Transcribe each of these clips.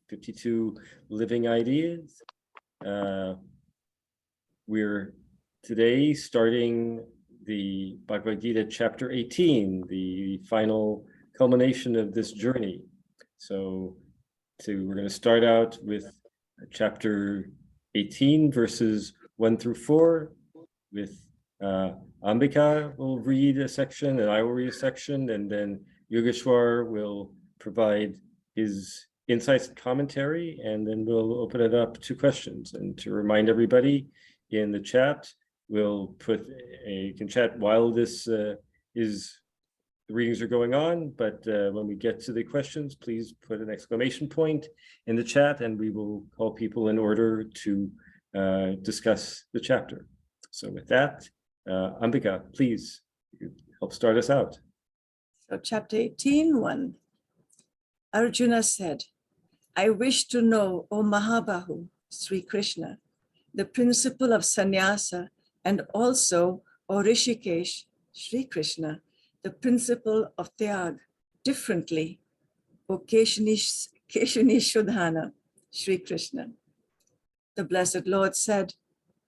52 living ideas. We're today starting the Bhagavad Gita chapter 18, the final culmination of this journey. So we're going to start out with chapter 18, verses 1 through 4, with Ambika will read a section and I will read a section, and then Yogeshwar will provide his insights and commentary, and then we'll open it up to questions. And to remind everybody in the chat, we'll you can chat while this the readings are going on, but when we get to the questions, please put an exclamation point in the chat and we will call people in order to discuss the chapter. So with that, Ambika, please help start us out. So chapter 18:1. Arjuna said, I wish to know, O Mahabahu, Sri Krishna, the principle of sannyasa, and also, O Rishikesh, Sri Krishna, the principle of tyag, differently, O Keshunishodhana, Sri Krishna. The Blessed Lord said,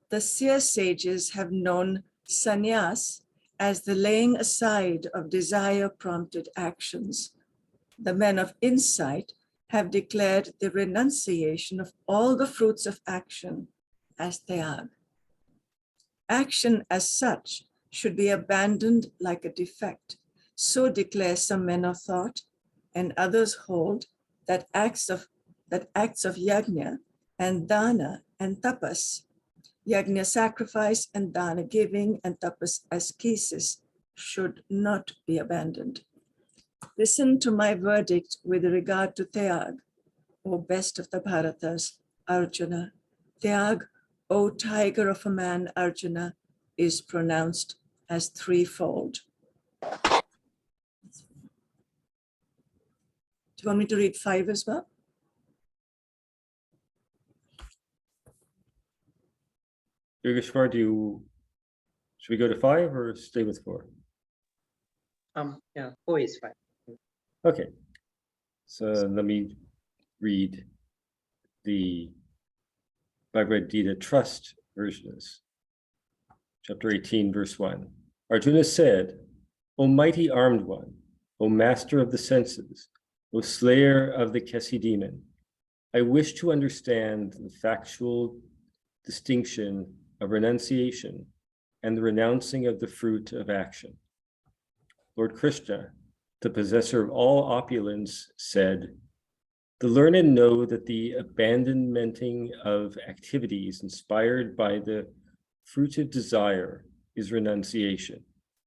the seer sages have known sannyas as the laying aside of desire-prompted actions. The men of insight have declared the renunciation of all the fruits of action as tyag. Action as such should be abandoned like a defect. So declare some men of thought, and others hold that acts of yajna and dana and tapas, yajna sacrifice and dana giving and tapas ascesis, should not be abandoned. Listen to my verdict with regard to tyag, O best of the Bharatas, Arjuna. Tyag, O tiger of a man, Arjuna, is pronounced as threefold. Do you want me to read 5 as well? Yogeshwar, should we go to 5 or stay with 4? Yeah, 4 is fine. Okay, so let me read the Bhagavad Gita Trust versions. Chapter 18, verse 1. Arjuna said, O mighty armed one, O master of the senses, O slayer of the Kesi demon, I wish to understand the factual distinction of renunciation and the renouncing of the fruit of action. Lord Krishna, the possessor of all opulence, said, the learned know that the abandonmenting of activities inspired by the fruitive desire is renunciation,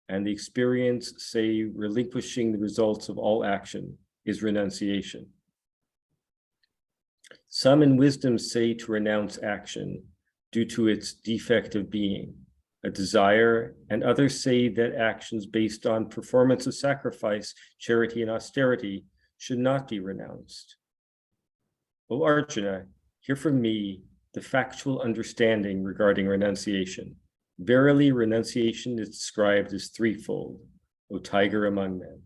and the experience say relinquishing the results of all action is renunciation. Some in wisdom say to renounce action due to its defect of being, a desire, and others say that actions based on performance of sacrifice, charity, and austerity should not be renounced. O Arjuna, hear from me the factual understanding regarding renunciation. Verily, renunciation is described as threefold, O tiger among men.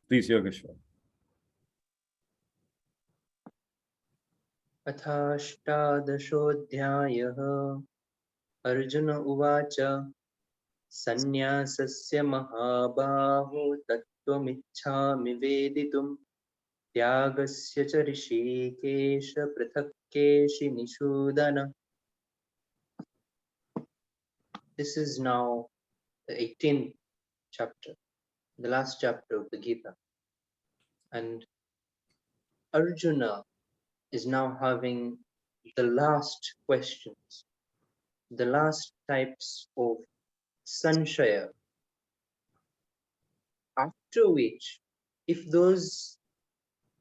Please, Yogeshwar. अथाष्टादशोऽध्यायः Arjun उवाच सन्न्यासस्य महाबाहो तत्त्वमिच्छामि वेदितुम् त्यागस्य च ऋषिकेश पृथक् केशिनिषूदन. This is now the 18th chapter, the last chapter of the Gita. And Arjuna is now having the last questions, the last types of sanshaya, after which, if those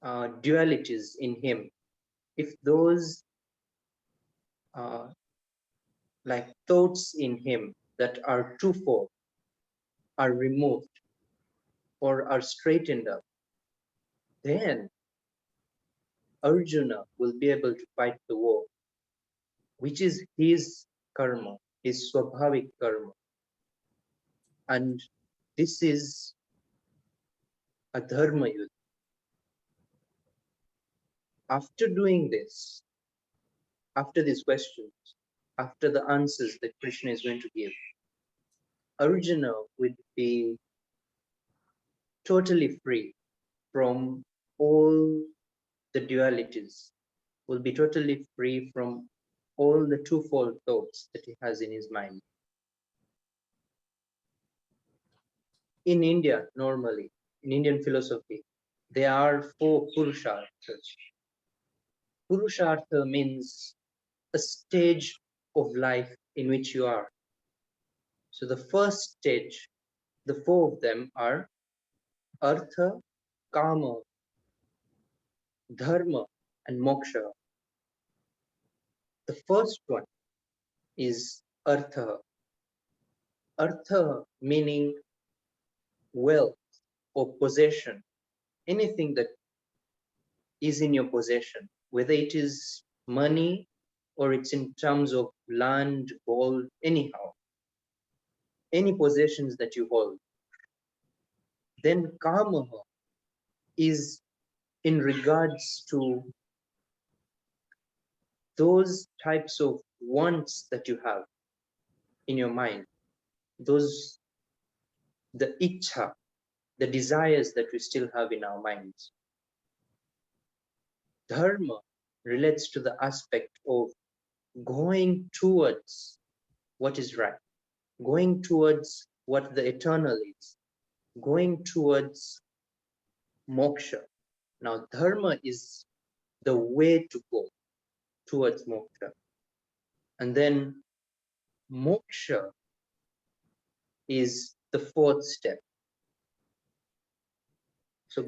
dualities in him, if those like thoughts in him that are twofold are removed or are straightened up, then Arjuna will be able to fight the war, which is his karma, his swabhavik karma. And this is adharma yuddha. After doing this, after these questions, after the answers that Krishna is going to give, Arjuna would be totally free from all the dualities, will be totally free from all the twofold thoughts that he has in his mind. In India, normally, in Indian philosophy, there are 4 purusharthas. Purushartha means a stage of life in which you are. So the first stage, the 4 of them are artha, kama, dharma, and moksha. The first one is artha. Artha meaning wealth or possession, anything that is in your possession, whether it is money or it's in terms of land, gold, anyhow, any possessions that you hold. Then kama is in regards to those types of wants that you have in your mind, those, the ichha, the desires that we still have in our minds. Dharma relates to the aspect of going towards what is right, going towards what the eternal is, going towards moksha. Now, dharma is the way to go towards moksha. And then moksha is the 4th step. So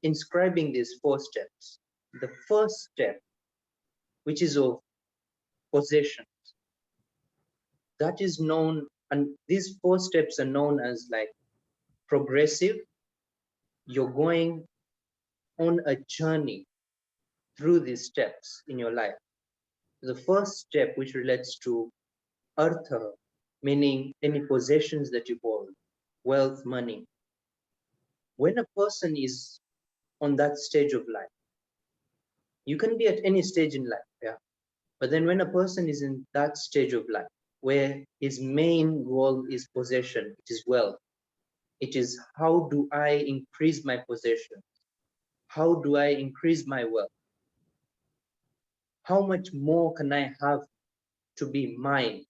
inscribing these 4 steps, the first step, which is of possession, that is known, and these 4 steps are known as like progressive. You're going on a journey through these steps in your life. The first step, which relates to artha, meaning any possessions that you hold, wealth, money. When a person is on that stage of life, you can be at any stage in life, yeah. But then when a person is in that stage of life, where his main goal is possession, it is wealth, it is how do I increase my possession? How do I increase my wealth? How much more can I have to be mine?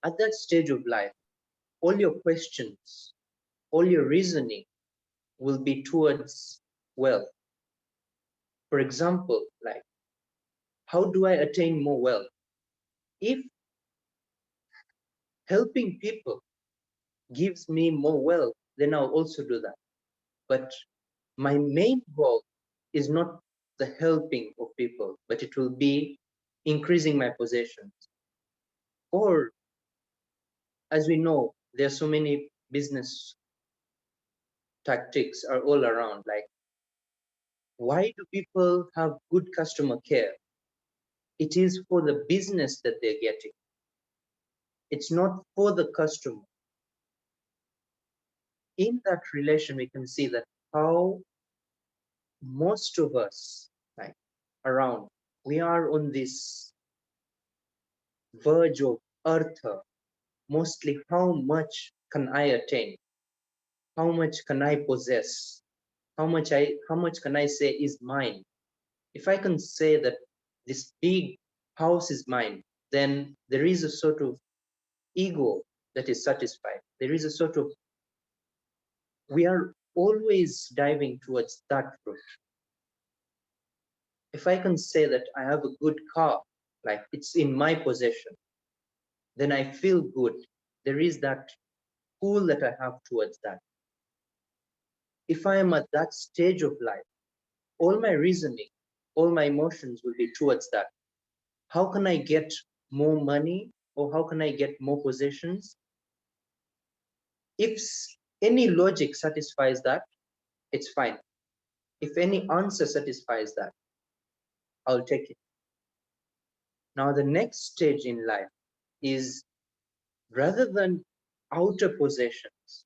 At that stage of life, all your questions, all your reasoning will be towards wealth. For example, like, how do I attain more wealth? If helping people gives me more wealth, then I'll also do that. But my main goal is not the helping of people, but it will be increasing my possessions. Or, as we know, there are so many business tactics are all around. Like, why do people have good customer care? It is for the business that they're getting. It's not for the customer. In that relation, we can see that how most of us, like around, we are on this verge of artha. Mostly, how much can I attain? How much can I possess? How much can I say is mine? If I can say that this big house is mine, then there is a sort of ego that is satisfied. There is a sort of, we are always diving towards that route. If I can say that I have a good car, like it's in my possession, then I feel good. There is that pull that I have towards that. If I am at that stage of life, all my reasoning, all my emotions will be towards that. How can I get more money, or how can I get more possessions? If any logic satisfies that, it's fine. If any answer satisfies that, I'll take it. Now, the next stage in life is, rather than outer possessions,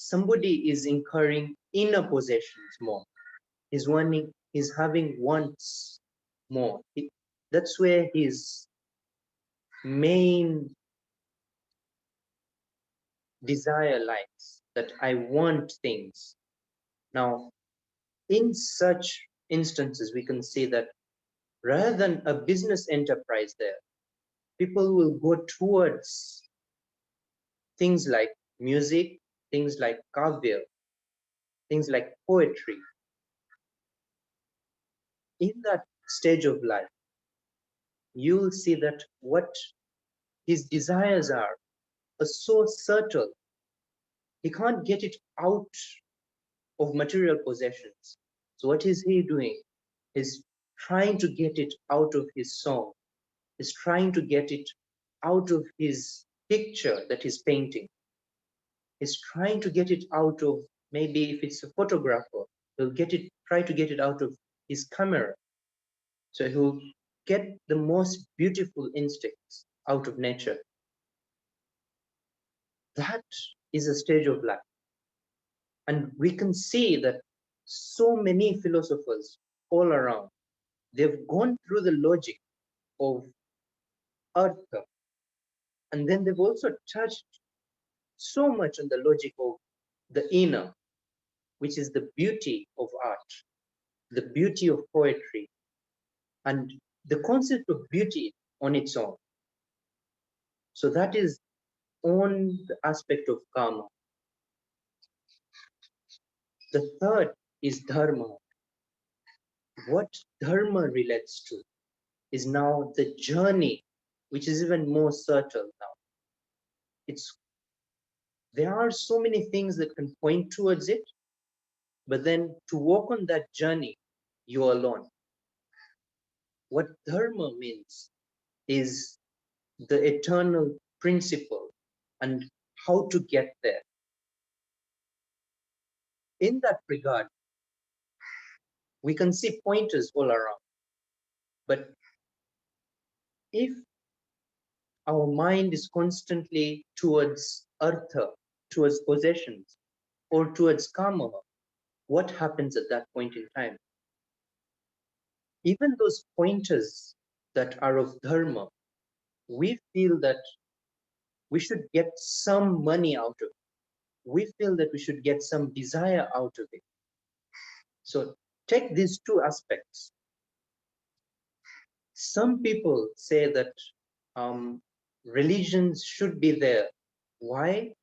somebody is incurring inner possessions more. He's having wants more. That's where his main desire lies, that I want things. Now, in such instances, we can see that rather than a business enterprise there, people will go towards things like music, things like kavya, things like poetry. In that stage of life, you'll see that what his desires are so subtle, he can't get it out of material possessions. So what is he doing? He's trying to get it out of his song. He's trying to get it out of his picture that he's painting. He's trying to get it out of, maybe if it's a photographer, try to get it out of his camera. So he'll get the most beautiful instincts out of nature. That is a stage of life. And we can see that so many philosophers all around, they've gone through the logic of Artha, and then they've also touched so much on the logic of the inner, which is the beauty of art, the beauty of poetry, and the concept of beauty on its own. So that is on the aspect of karma. The third is dharma. What dharma relates to is now the journey, which is even more subtle now. There are so many things that can point towards it, but then to walk on that journey, you're alone. What dharma means is the eternal principle and how to get there. In that regard, we can see pointers all around. But if our mind is constantly towards artha, towards possessions, or towards karma, what happens at that point in time? Even those pointers that are of dharma, we feel that we should get some money out of it. We feel that we should get some desire out of it. So take these two aspects. Some people say that religions should be there. Why?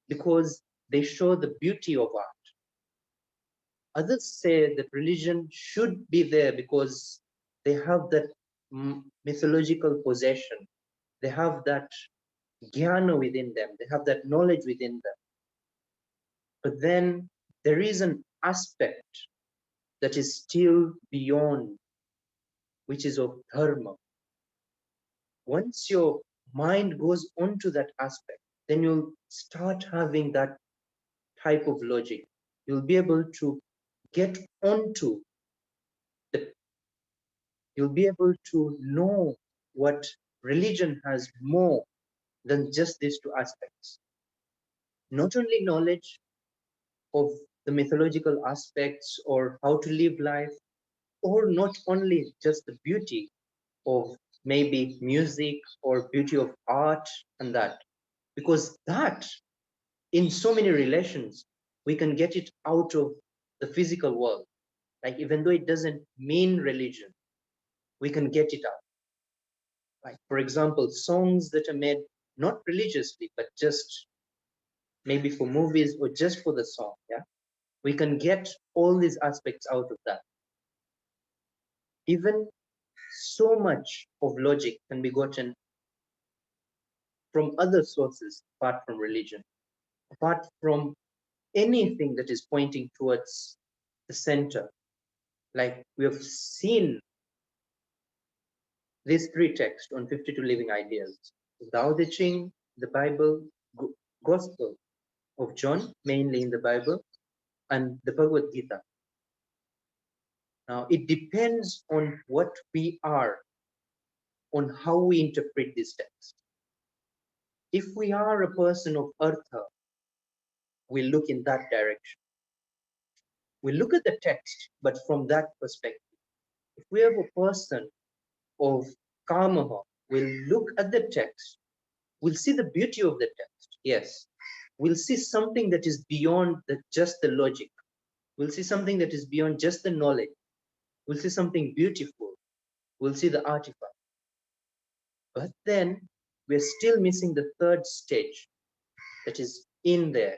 Because they show the beauty of art. Others say that religion should be there because they have that mythological possession. They have that jnana within them. They have that knowledge within them. But then there is an aspect that is still beyond, which is of dharma. Once your mind goes onto that aspect, then you'll start having that type of logic. You'll be able to get onto you'll be able to know what religion has more than just these two aspects. Not only knowledge of the mythological aspects or how to live life, or not only just the beauty of maybe music or beauty of art and that, because that in so many relations, we can get it out of the physical world. Like even though it doesn't mean religion, we can get it out. Like for example, songs that are made not religiously, but just maybe for movies or just for the song, yeah? We can get all these aspects out of that. Even so much of logic can be gotten from other sources apart from religion, apart from anything that is pointing towards the center. Like we have seen these three texts on 52 living ideas: the Tao Te Ching, the Bible, Gospel of John, mainly in the Bible, and the Bhagavad Gita. Now, it depends on what we are, on how we interpret this text. If we are a person of artha, we look in that direction. We look at the text, but from that perspective. If we have a person of karma, we'll look at the text, we'll see the beauty of the text, yes. We'll see something that is beyond just the logic. We'll see something that is beyond just the knowledge. We'll see something beautiful. We'll see the artifact. But then we're still missing the third stage that is in there,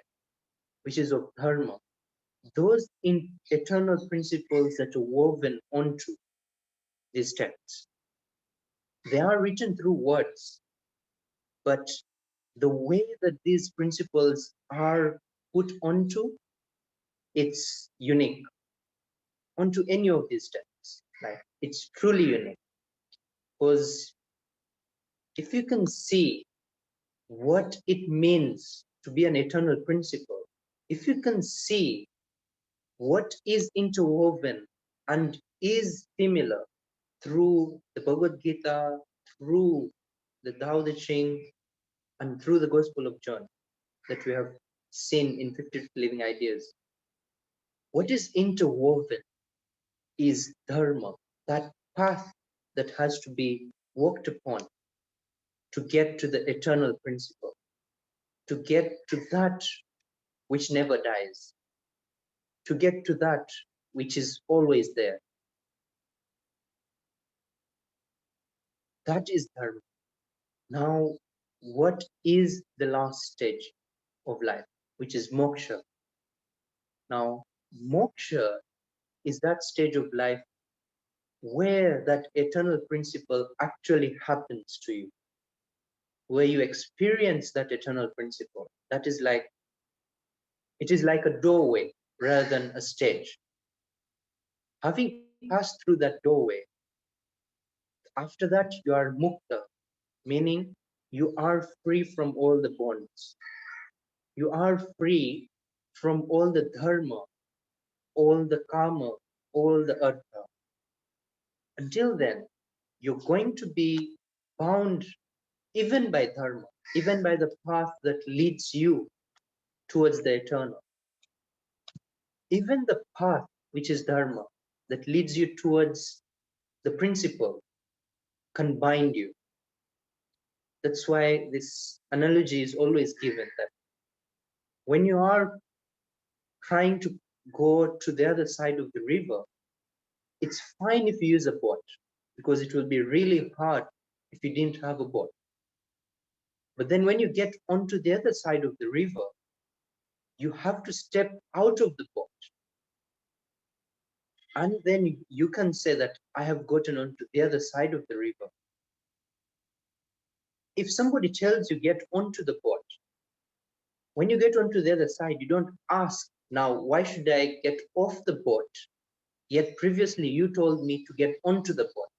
which is of dharma. Those eternal principles that are woven onto these texts. They are written through words, but the way that these principles are put onto, it's unique. Onto any of these texts, like it's truly unique. Because if you can see what it means to be an eternal principle, if you can see what is interwoven and is similar through the Bhagavad Gita, through the Tao Te Ching, and through the Gospel of John that we have seen in 50 Living Ideas, what is interwoven is dharma, that path that has to be walked upon to get to the eternal principle, to get to that which never dies, to get to that which is always there. That is dharma. Now, what is the last stage of life, which is moksha? Now, moksha is that stage of life where that eternal principle actually happens to you, where you experience that eternal principle. That is like, it is like a doorway rather than a stage. Having passed through that doorway, after that you are mukta, meaning you are free from all the bonds. You are free from all the dharma, all the karma, all the artha. Until then, you're going to be bound even by dharma, even by the path that leads you towards the eternal. Even the path which is dharma, that leads you towards the principle, can bind you. That's why this analogy is always given, that when you are trying to go to the other side of the river, it's fine if you use a boat, because it will be really hard if you didn't have a boat. But then when you get onto the other side of the river, you have to step out of the boat. And then you can say that I have gotten onto the other side of the river. If somebody tells you get onto the boat, when you get onto the other side, you don't ask, now, why should I get off the boat? Yet previously you told me to get onto the boat.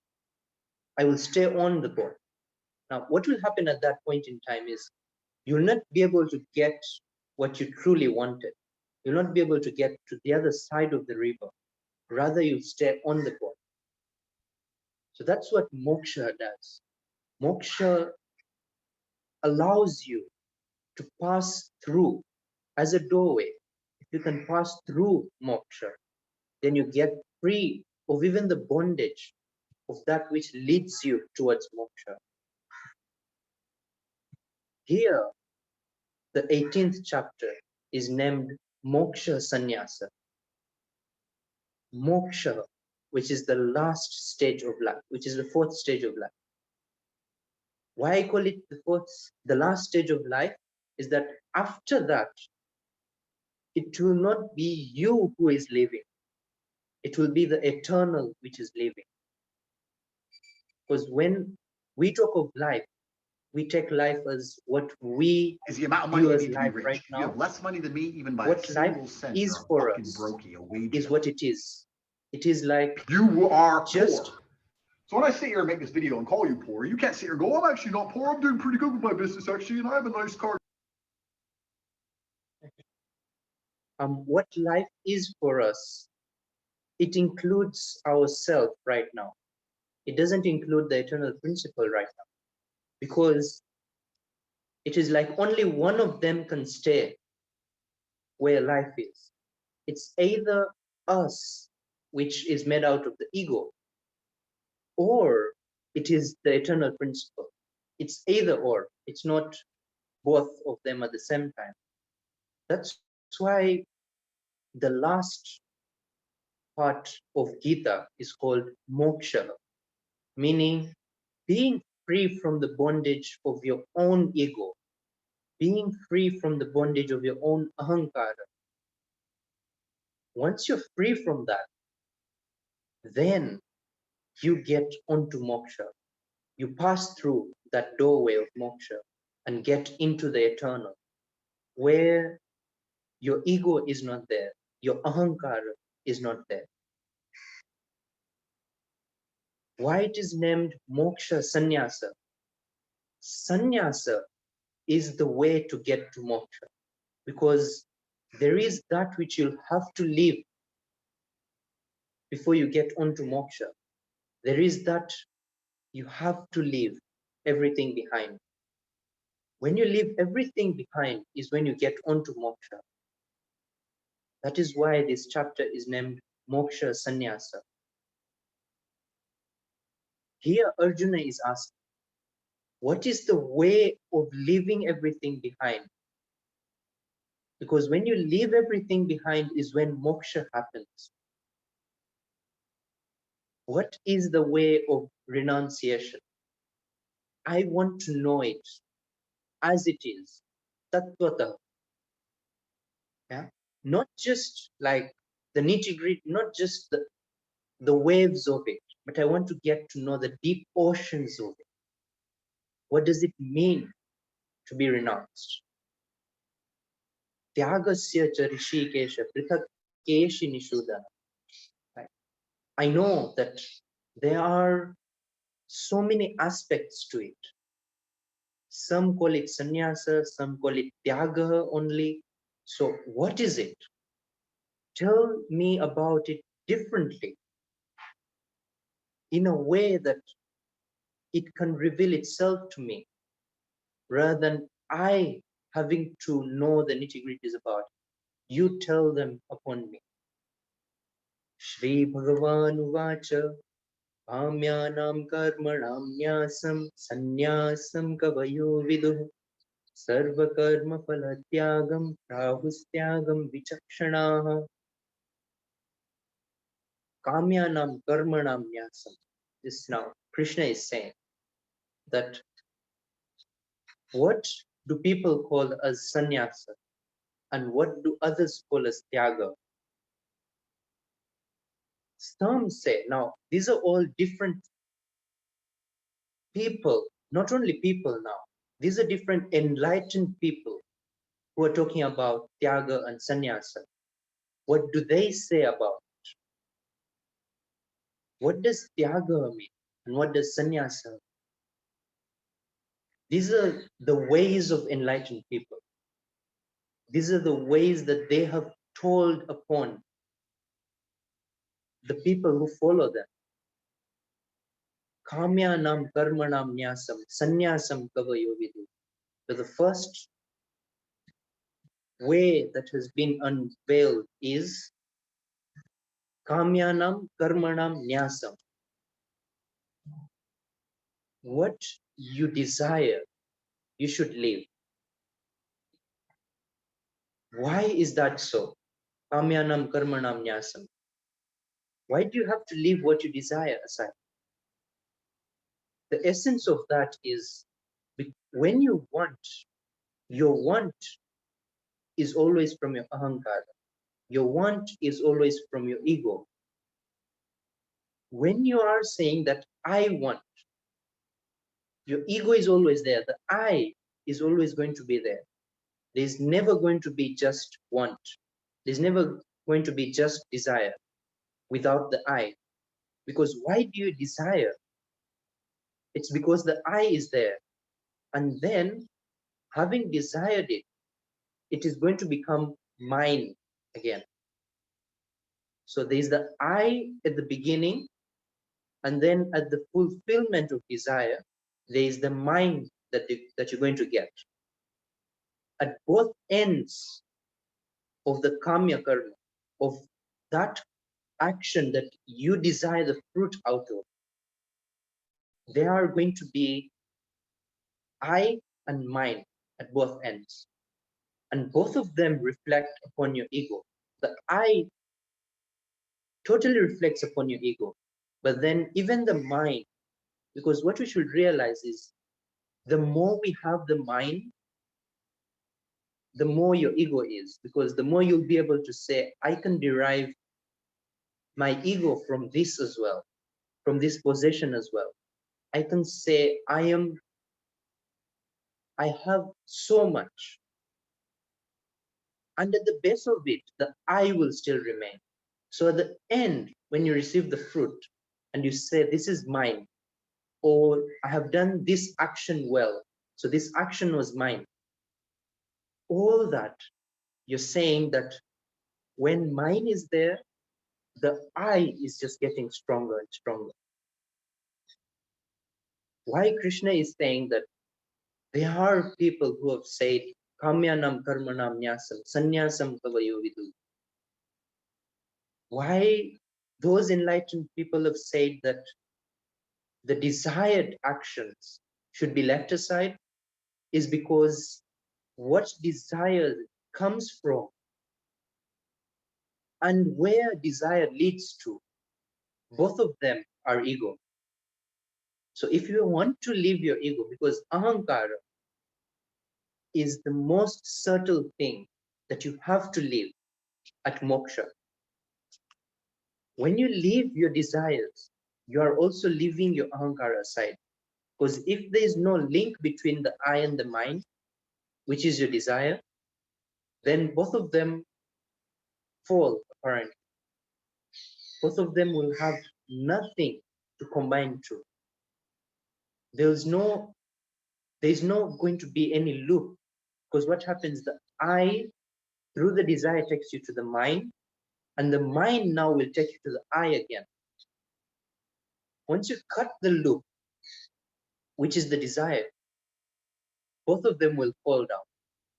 I will stay on the boat. Now, what will happen at that point in time is you'll not be able to get what you truly wanted. You'll not be able to get to the other side of the river. Rather, you'll stay on the boat. So that's what moksha does. Moksha allows you to pass through as a doorway. If you can pass through moksha, then you get free of even the bondage of that which leads you towards moksha. Here, the 18th chapter is named Moksha Sannyasa. Moksha, which is the last stage of life, which is the fourth stage of life. Why I call it the last stage of life is that after that, it will not be you who is living. It will be the eternal which is living. Because when we talk of life, we take life as what we is the amount of money view you as need to be life rich. right You now. have less money than me, even by a What life single cent. is You're a for fucking us brokey, a wage is bill. what it is. It is like You are just poor. So when I sit here and make this video and call you poor, you can't sit here and go, I'm actually not poor. I'm doing pretty good with my business, actually, and I have a nice car. what life is for us. It includes ourselves right now. It doesn't include the eternal principle right now, because it is like only one of them can stay. where life is. It's either us, which is made out of the ego, or it is the eternal principle. It's either or. It's not both of them at the same time. That's why the last part of Gita is called moksha, meaning being free from the bondage of your own ego, being free from the bondage of your own ahankara. Once you're free from that, then you get onto moksha. You pass through that doorway of moksha and get into the eternal, where your ego is not there, your ahankara is not there. Why it is named moksha sannyasa? Sannyasa is the way to get to moksha, because there is that which you'll have to leave before you get onto moksha. There is that you have to leave everything behind. When you leave everything behind is when you get onto moksha. That is why this chapter is named Moksha Sannyasa. Here Arjuna is asking, what is the way of leaving everything behind? Because when you leave everything behind is when moksha happens. What is the way of renunciation? I want to know it as it is, tattvata. Yeah? Not just like the nitty-gritty, not just the waves of it, but I want to get to know the deep oceans of it. What does it mean to be renounced? Tyagasya cha rishikesha prithak keshi nishudana. I know that there are so many aspects to it. Some call it sannyasa, some call it tyaga only. So what is it? Tell me about it differently, in a way that it can reveal itself to me, rather than I having to know the nitty-gritties about it. You tell them upon me. Shri Bhagavan Uvacha Bhamyanam Karmanam Nyasam Sannyasam Kavayo Viduh Sarva Karma Phalatyagam Rahustyagam Vichakshanaha Kamyanam Karmanam Nyasam. This now Krishna is saying that what do people call as sannyasa and what do others call as tyaga? Some say, now these are all different people, not only people now, these are different enlightened people who are talking about tyaga and sannyasa. What do they say about it? What does tyaga mean and what does sannyasa mean? These are the ways of enlightened people. These are the ways that they have told upon the people who follow them. Kamyanam karmanam nyasam sannyasam kavayo vidu. So the first way that has been unveiled is Kamyanam karmanam nyasam. What you desire, you should live. Why is that so? Kamyanam karmanam nyasam. Why do you have to leave what you desire aside? The essence of that is when you want, your want is always from your ahankara. Your want is always from your ego. When you are saying that I want, your ego is always there. The I is always going to be there. There's never going to be just want. There's never going to be just desire without the I. Because why do you desire? It's because the I is there. And then, having desired it, it is going to become mine again. So there's the I at the beginning, and then at the fulfillment of desire, there is the mind that you're going to get. At both ends, of the kamya karma, of that action that you desire the fruit out of, there are going to be I and mine at both ends. And both of them reflect upon your ego. The I totally reflects upon your ego. But then even the mind, because what we should realize is the more we have the mind, the more your ego is, because the more you'll be able to say, I can derive my ego from this as well, from this possession as well. I can say, I have so much. And at the base of it, the I will still remain. So at the end, when you receive the fruit and you say, this is mine, or I have done this action well, so this action was mine. All that, you're saying that when mine is there, the I is just getting stronger and stronger. Why Krishna is saying that there are people who have said, Kamyanam karmanam nyasam, sannyasam kavayo vidu. Why those enlightened people have said that the desired actions should be left aside is because what desire comes from and where desire leads to, both of them are ego. So if you want to leave your ego, because ahankara is the most subtle thing that you have to leave at moksha. When you leave your desires, you are also leaving your ahankara aside. Because if there is no link between the I and the mind, which is your desire, then both of them fall apparently. Both of them will have nothing to combine to. There's no going to be any loop, because what happens, the I through the desire takes you to the mind, and the mind now will take you to the I again. Once you cut the loop, which is the desire, both of them will fall down,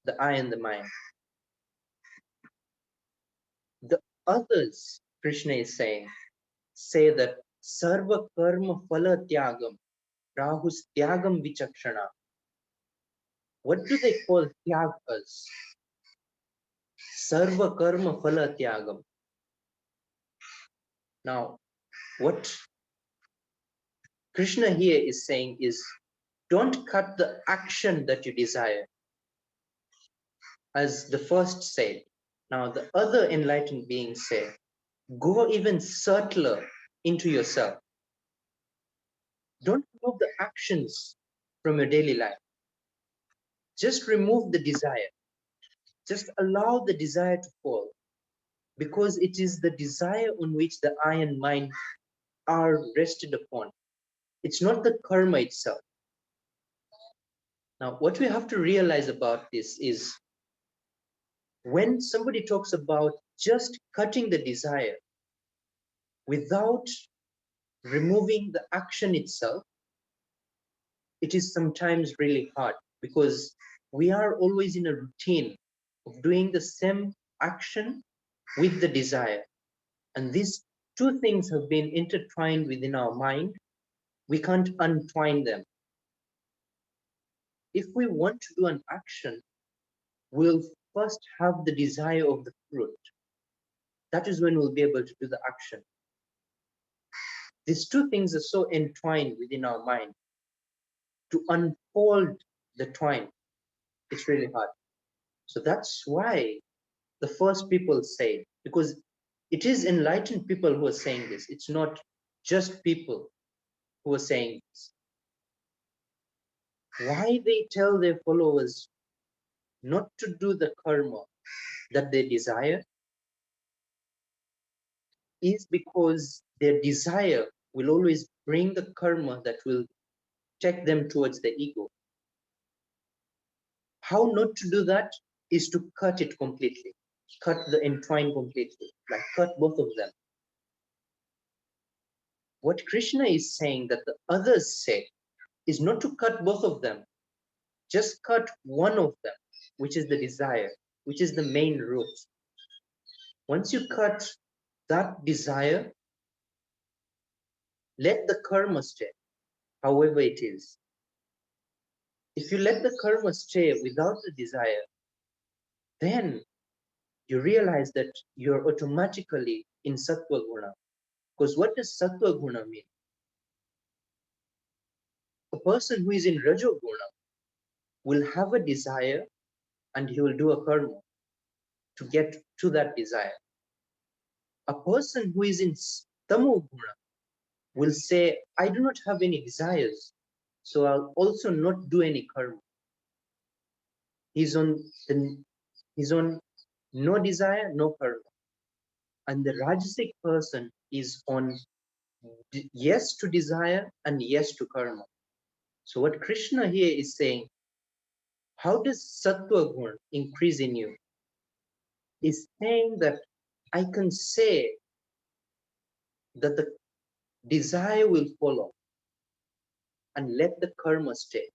the I and the mind. The others, Krishna is saying, say that sarva karma phala tyagam, rahus tyagam vichakshana. What do they call tyag as? Sarva karma phala tyagam. Now, what Krishna here is saying is, don't cut the action that you desire, as the first said. Now, the other enlightened beings say, go even subtler into yourself. Don't remove the actions from your daily life. Just remove the desire. Just allow the desire to fall, because it is the desire on which the I and mind are rested upon. It's not the karma itself. Now, what we have to realize about this is, when somebody talks about just cutting the desire without removing the action itself, it is sometimes really hard, because we are always in a routine of doing the same action with the desire. And these two things have been intertwined within our mind. We can't untwine them. If we want to do an action, we'll first have the desire of the fruit. That is when we'll be able to do the action. These two things are so entwined within our mind. To unfold the twine, it's really hard. So that's why the first people say, because it is enlightened people who are saying this. It's not just people who are saying this. Why they tell their followers not to do the karma that they desire is because their desire will always bring the karma that will take them towards the ego. How not to do that is to cut it completely, cut the entwine completely, like cut both of them. What Krishna is saying that the others say is not to cut both of them, just cut one of them, which is the desire, which is the main root. Once you cut that desire, let the karma stay, however it is. If you let the karma stay without the desire, then you realize that you're automatically in sattva guna. Because what does sattva guna mean? A person who is in rajo guna will have a desire and he will do a karma to get to that desire. A person who is in tamo guna will say, I do not have any desires, so I'll also not do any karma. He's on no desire, no karma. And the Rajasic person is on yes to desire and yes to karma. So what Krishna here is saying, how does Sattva Guna increase in you? Is saying that I can say that the desire will follow and let the karma stay.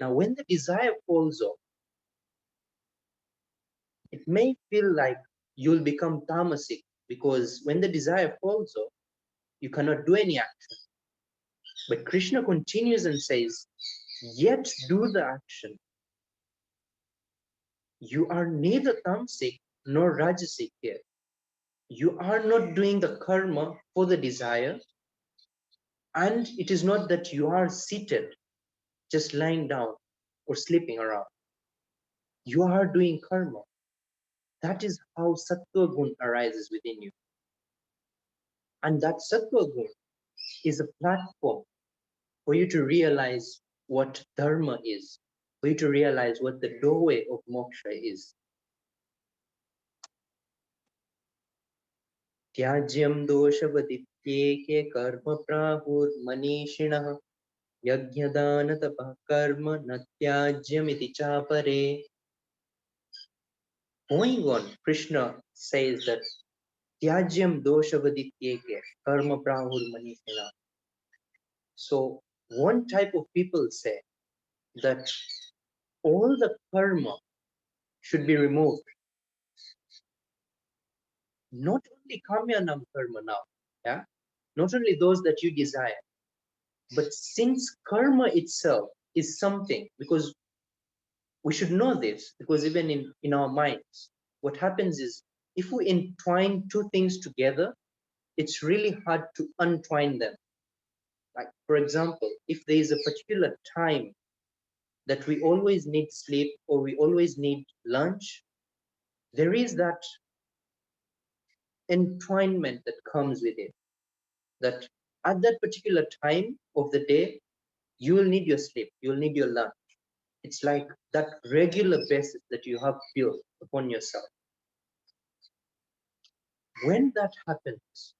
Now, when the desire falls off, it may feel like you'll become tamasic, because when the desire falls off, you cannot do any action. But Krishna continues and says, yet do the action. You are neither tamasic nor rajasic here. You are not doing the karma for the desire, and it is not that you are seated, just lying down or sleeping around. You are doing karma. That is how Sattva Gun arises within you. And that Sattva Gun is a platform for you to realize what dharma is, for you to realize what the doorway of moksha is. Tyajyam doshavadityeke karma prahur manishinah yajnadana tapah karma natyajyam iti chapare. Going on, Krishna says that Tyajyam doshavadityeke karma prahur manishinah. So one type of people say that all the karma should be removed. Not only kamyanam karma now, yeah, not only those that you desire, but since karma itself is something, because we should know this, because even in our minds, what happens is if we entwine two things together, it's really hard to untwine them. Like, for example, if there is a particular time that we always need sleep or we always need lunch, there is that entwinement that comes with it, that at that particular time of the day, you will need your sleep, you will need your lunch. It's like that regular basis that you have built upon yourself. When that happens,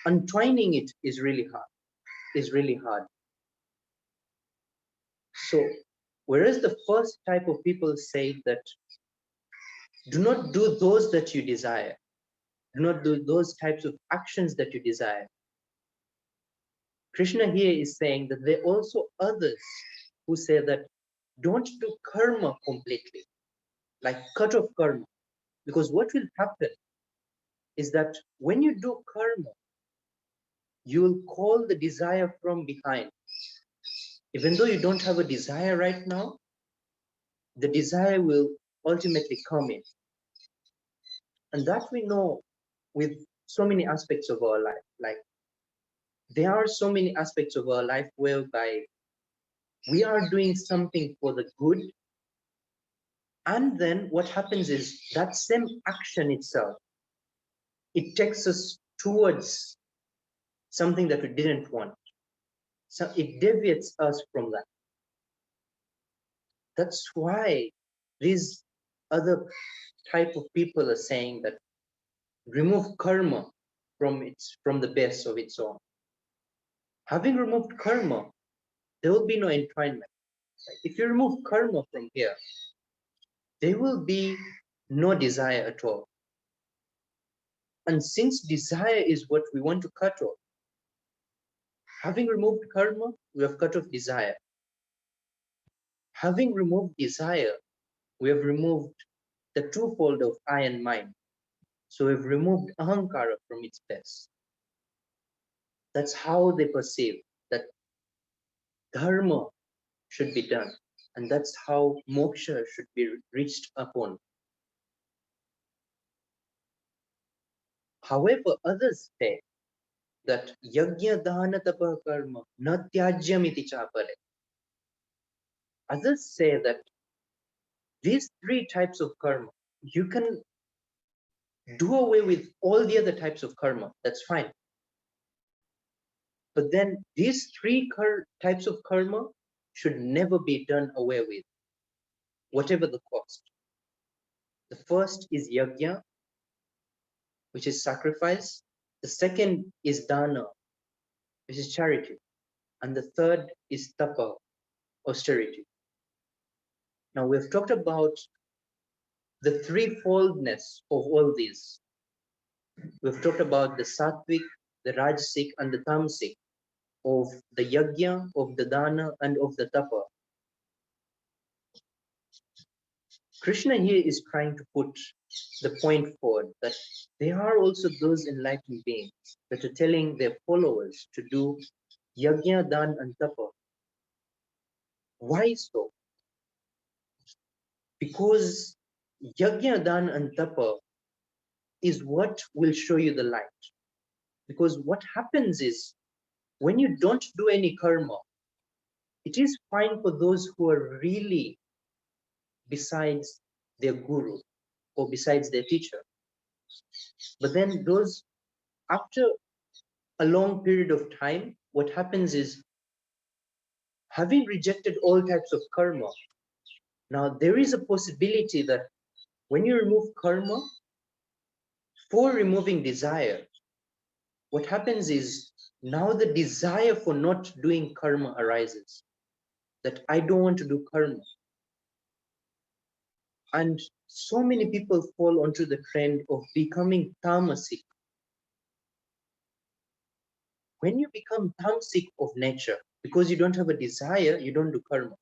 untwining it is really hard. So, whereas the first type of people say that do not do those that you desire, do not do those types of actions that you desire. Krishna here is saying that there are also others who say that don't do karma completely, like cut off karma. Because what will happen is that when you do karma, you will call the desire from behind. Even though you don't have a desire right now, the desire will ultimately come in. And that we know with so many aspects of our life. Like, there are so many aspects of our life whereby we are doing something for the good, and then what happens is that same action itself, it takes us towards something that we didn't want. So it deviates us from that. That's why these other type of people are saying that remove karma from the base of its own. Having removed karma, there will be no entwinement. If you remove karma from here, there will be no desire at all. And since desire is what we want to cut off, having removed karma, we have cut off desire. Having removed desire, we have removed the twofold of I and mind. So we've removed ahankara from its base. That's how they perceive that dharma should be done. And that's how moksha should be reached upon. However, others say that yajna dana tapa karma na tyajyam iti chapare. Others say that these three types of karma, you can do away with all the other types of karma, that's fine. But then these three types of karma should never be done away with, whatever the cost. The first is yajna, which is sacrifice. The second is dana, which is charity. And the third is tapa, austerity. Now we've talked about the threefoldness of all these. We've talked about the sattvic, the rajasic, and the tamasic of the yajna, of the dana, and of the tapa. Krishna here is trying to put the point forward that there are also those enlightened beings that are telling their followers to do yajna, dana, and tapa. Why so? Because yajna, dana, and tapa is what will show you the light. Because what happens is, when you don't do any karma, it is fine for those who are really besides their guru or besides their teacher. But then those, after a long period of time, what happens is, having rejected all types of karma, now there is a possibility that when you remove karma, for removing desire, what happens is, now the desire for not doing karma arises. That I don't want to do karma. And so many people fall onto the trend of becoming tamasic. When you become tamasic of nature, because you don't have a desire, you don't do karma.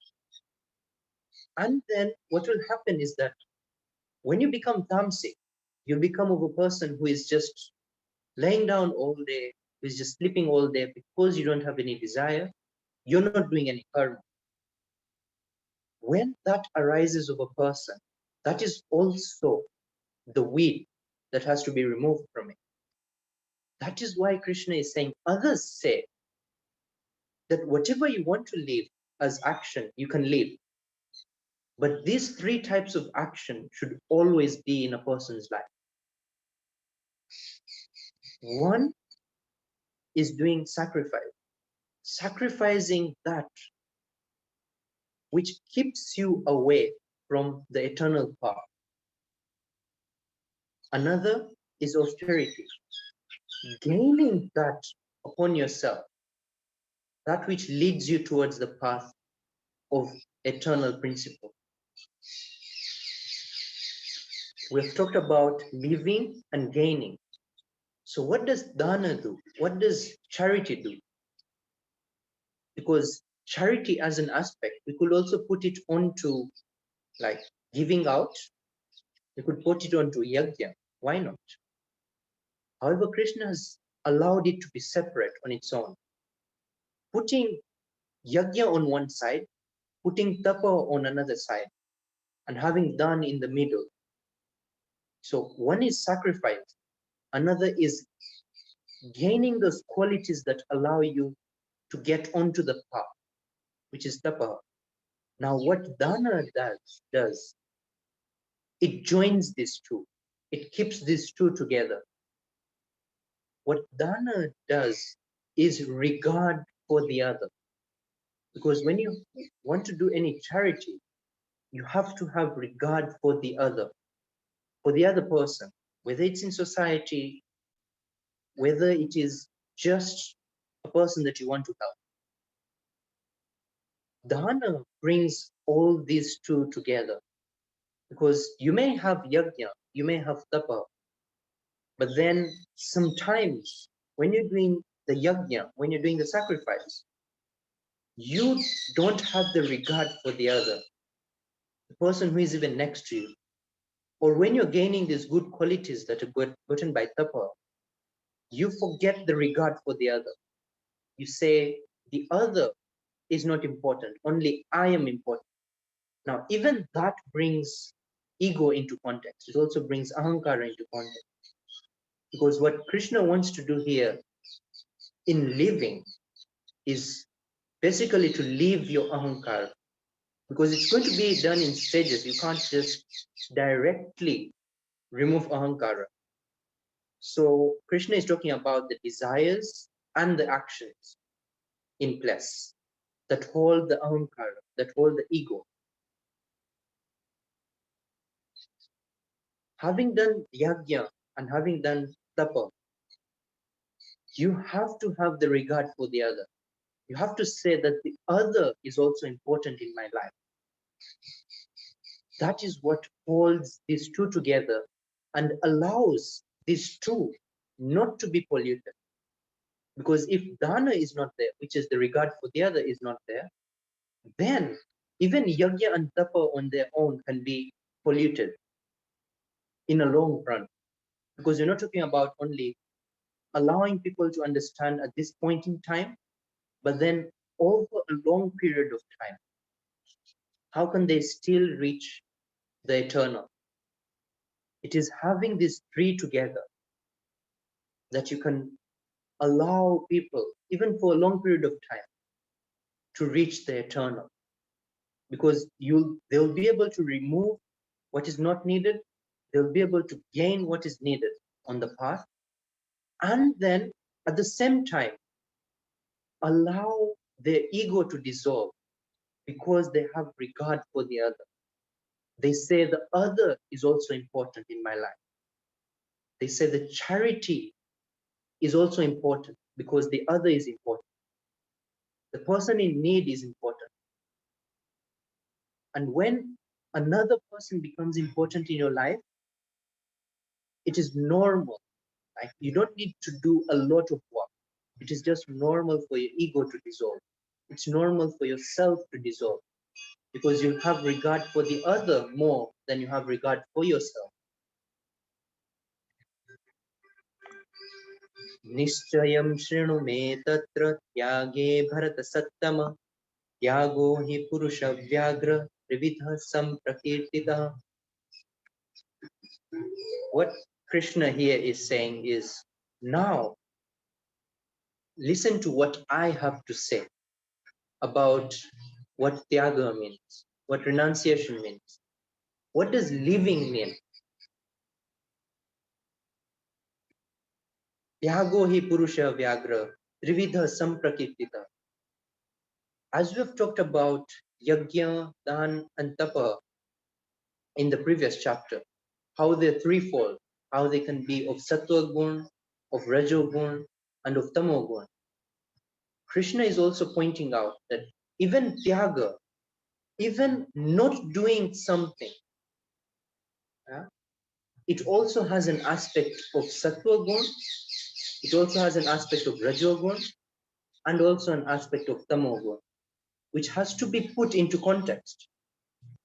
And then what will happen is that when you become tamasic, you become of a person who is just laying down all day, who is just sleeping all day because you don't have any desire, you're not doing any karma. When that arises of a person, that is also the weed that has to be removed from it. That is why Krishna is saying, others say that whatever you want to live as action, you can live. But these three types of action should always be in a person's life. One is doing sacrifice, sacrificing that which keeps you away from the eternal path. Another is austerity, gaining that upon yourself, that which leads you towards the path of eternal principle. We've talked about living and gaining. So what does dana do? What does charity do? Because charity as an aspect, we could also put it onto like giving out. We could put it onto yajna. Why not? However, Krishna has allowed it to be separate on its own. Putting yajna on one side, putting tapa on another side, and having dana in the middle. So one is sacrifice, another is gaining those qualities that allow you to get onto the path, which is tapa. Now what dana does, it joins these two. It keeps these two together. What dana does is regard for the other. Because when you want to do any charity, you have to have regard for the other person, whether it's in society, whether it is just a person that you want to help. Dana brings all these two together, because you may have yajna, you may have tapa, but then sometimes when you're doing the yajna, when you're doing the sacrifice, you don't have the regard for the other, the person who is even next to you. or when you're gaining these good qualities that are gotten by tapa, you forget the regard for the other. You say the other is not important, only I am important. Now, even that brings ego into context. It also brings ahankara into context. Because what Krishna wants to do here in living is basically to leave your ahankara. Because it's going to be done in stages. You can't just directly remove ahankara. So Krishna is talking about the desires and the actions in place that hold the ahankara, that hold the ego. Having done yajna and having done tapa, you have to have the regard for the other. You have to say that the other is also important in my life. That is what holds these two together and allows these two not to be polluted. Because if dana is not there, which is the regard for the other is not there, then even yajna and tapa on their own can be polluted in a long run. Because you're not talking about only allowing people to understand at this point in time, but then over a long period of time, how can they still reach the eternal? It is having these three together that you can allow people, even for a long period of time, to reach the eternal. Because they'll be able to remove what is not needed, they'll be able to gain what is needed on the path, and then at the same time, allow their ego to dissolve because they have regard for the other. They say the other is also important in my life. They say the charity is also important because the other is important. The person in need is important. And when another person becomes important in your life, it is normal. Like you don't need to do a lot of work. It is just normal for your ego to dissolve. It's normal for yourself to dissolve because you have regard for the other more than you have regard for yourself. निश्चयं शृणु मे तत्र त्यागे भरत सत्तम त्यागो हि पुरुष व्याघ्र त्रिविधः संप्रकीर्तितः. What Krishna here is saying is, now listen to what I have to say about what tyaga means, what renunciation means. What does living mean? Tyago hi purusha vyagra trividha samprakirtita. As we've talked about yajna, dan, and tapa in the previous chapter, how they're threefold, how they can be of sattva gun, of rajo gun, and of tamo gun. Krishna is also pointing out that even tyaga, even not doing something, it also has an aspect of sattva gun, it also has an aspect of rajogun, and also an aspect of tamogun, which has to be put into context.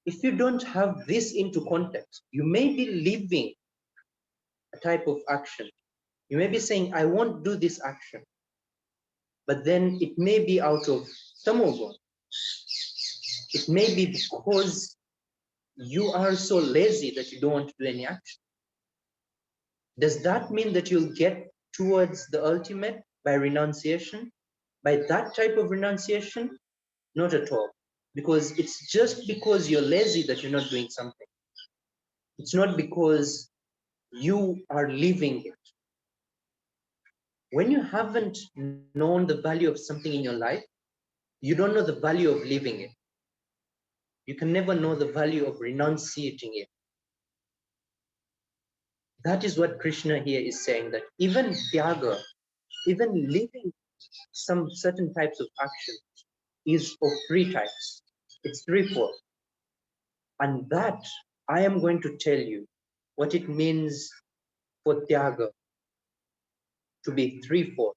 If you don't have this into context, you may be living a type of action. You may be saying, I won't do this action, but then it may be out of tamogun. It may be because you are so lazy that you don't want to do any action. Does that mean that you'll get towards the ultimate by renunciation? By that type of renunciation? Not at all. Because it's just because you're lazy that you're not doing something. It's not because you are living it. When you haven't known the value of something in your life, you don't know the value of living it. You can never know the value of renunciating it. That is what Krishna here is saying, that even tyaga, even living some certain types of action is of three types. It's threefold. And that I am going to tell you what it means for tyaga to be threefold.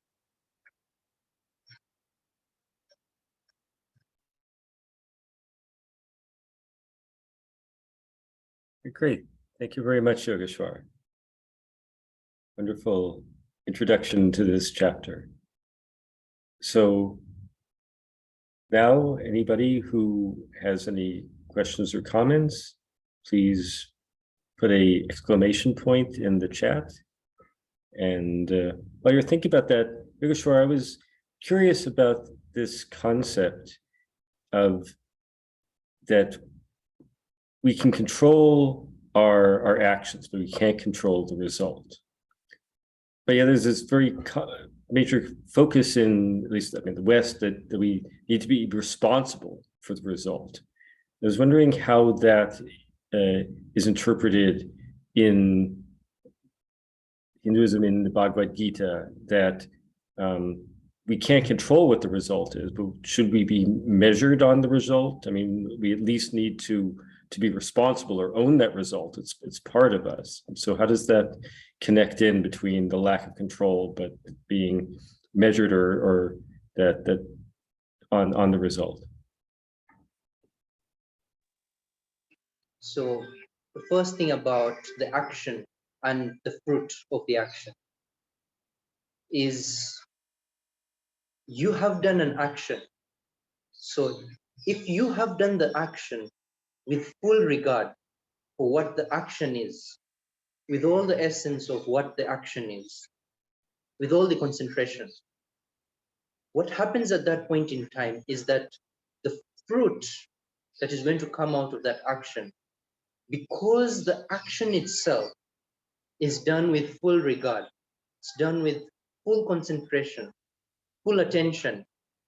Great. Thank you very much, Yogeshwar. Wonderful introduction to this chapter. So now, anybody who has any questions or comments, please put an exclamation point in the chat. And while you're thinking about that, Yogeshwar, I was curious about this concept of that we can control our actions, but we can't control the result. But yeah, there's this very major focus in, at least in the West, that we need to be responsible for the result. I was wondering how that is interpreted in Hinduism, in the Bhagavad Gita, that we can't control what the result is, but should we be measured on the result? I mean, we at least need to be responsible or own that result. It's part of us. So how does that connect in between the lack of control but being measured or that on the result? So the first thing about the action and the fruit of the action is you have done an action. So if you have done the action with full regard for what the action is, with all the essence of what the action is, with all the concentration, what happens at that point in time is that the fruit that is going to come out of that action, because the action itself is done with full regard, it's done with full concentration, full attention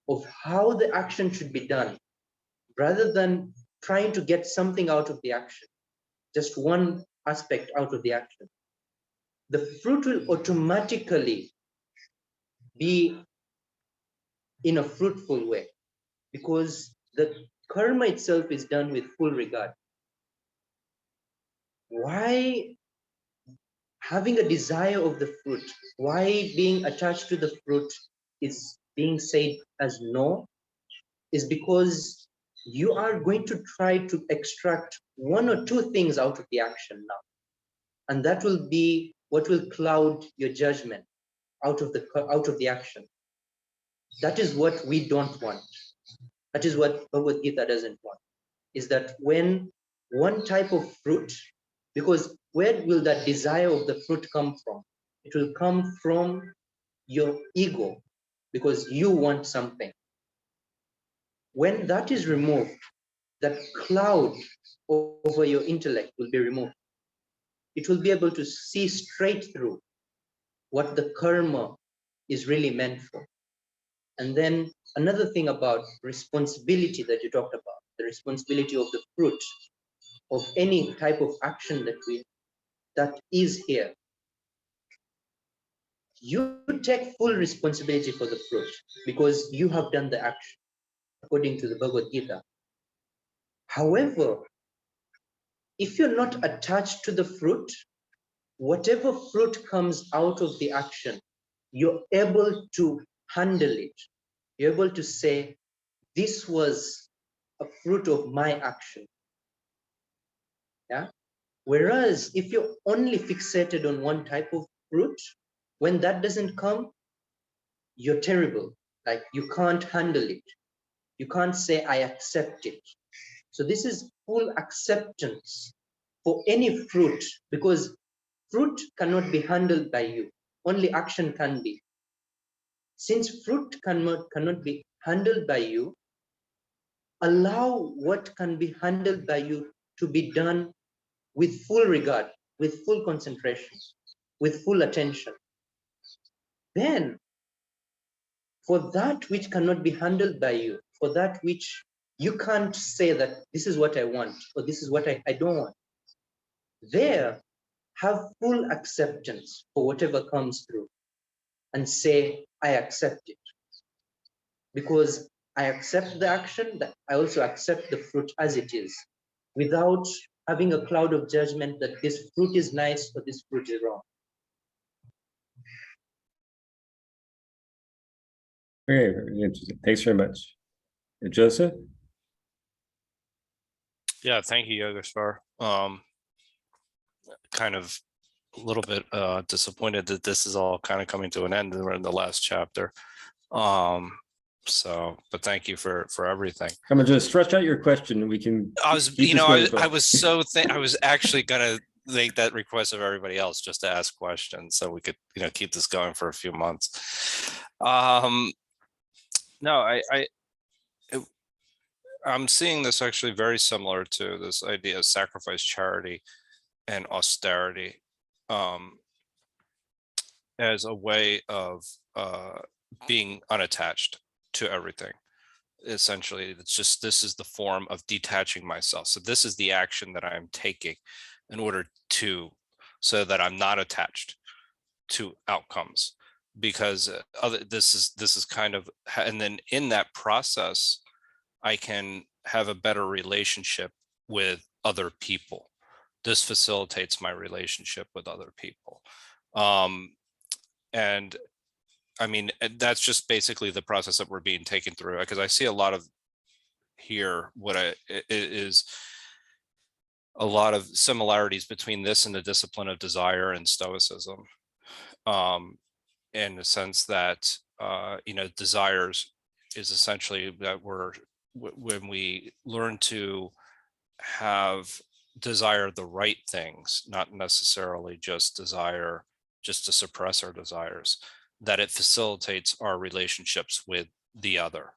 of how the action should be done, rather than trying to get something out of the action, just one aspect out of the action. The fruit will automatically be in a fruitful way because the karma itself is done with full regard. Why having a desire of the fruit, why being attached to the fruit is being said as no, is because you are going to try to extract one or two things out of the action now. And that will be what will cloud your judgment out of the action. That is what we don't want. That is what Bhagavad Gita doesn't want, is that when one type of fruit, because where will that desire of the fruit come from? It will come from your ego, because you want something. When that is removed, that cloud over your intellect will be removed. It will be able to see straight through what the karma is really meant for. And then another thing about responsibility that you talked about, the responsibility of the fruit of any type of action that is here. You take full responsibility for the fruit because you have done the action according to the Bhagavad Gita. However, if you're not attached to the fruit, whatever fruit comes out of the action, you're able to handle it. You're able to say, this was a fruit of my action. Yeah. Whereas if you're only fixated on one type of fruit, when that doesn't come, you're terrible. Like you can't handle it. You can't say, I accept it. So this is full acceptance for any fruit, because fruit cannot be handled by you. Only action can be. Since fruit cannot be handled by you, allow what can be handled by you to be done with full regard, with full concentration, with full attention. Then, for that which cannot be handled by you, for that which you can't say that this is what I want, or this is what I don't want, there, have full acceptance for whatever comes through and say, I accept it. Because I accept the action, that I also accept the fruit as it is, without having a cloud of judgment that this fruit is nice or this fruit is wrong. Very, very interesting. Thanks very much. Joseph? Yeah, thank you, Yogeshwar. kind of a little bit disappointed that this is all kind of coming to an end and we're in the last chapter. So, but thank you for everything. I'm gonna just stretch out your question and we can. I was, keep you this know, going as well. I was so I was actually gonna make that request of everybody else just to ask questions so we could, you know, keep this going for a few months. No, I'm seeing this actually very similar to this idea of sacrifice, charity, and austerity as a way of being unattached to everything. Essentially, it's just, this is the form of detaching myself. So this is the action that I'm taking in order to, so that I'm not attached to outcomes, because this is kind of, and then in that process, I can have a better relationship with other people. This facilitates my relationship with other people. And I mean, that's just basically the process that we're being taken through, because I see a lot of here, is a lot of similarities between this and the discipline of desire and stoicism. In the sense that, you know, desires is essentially that when we learn to have desire the right things, not necessarily just desire just to suppress our desires, that it facilitates our relationships with the other.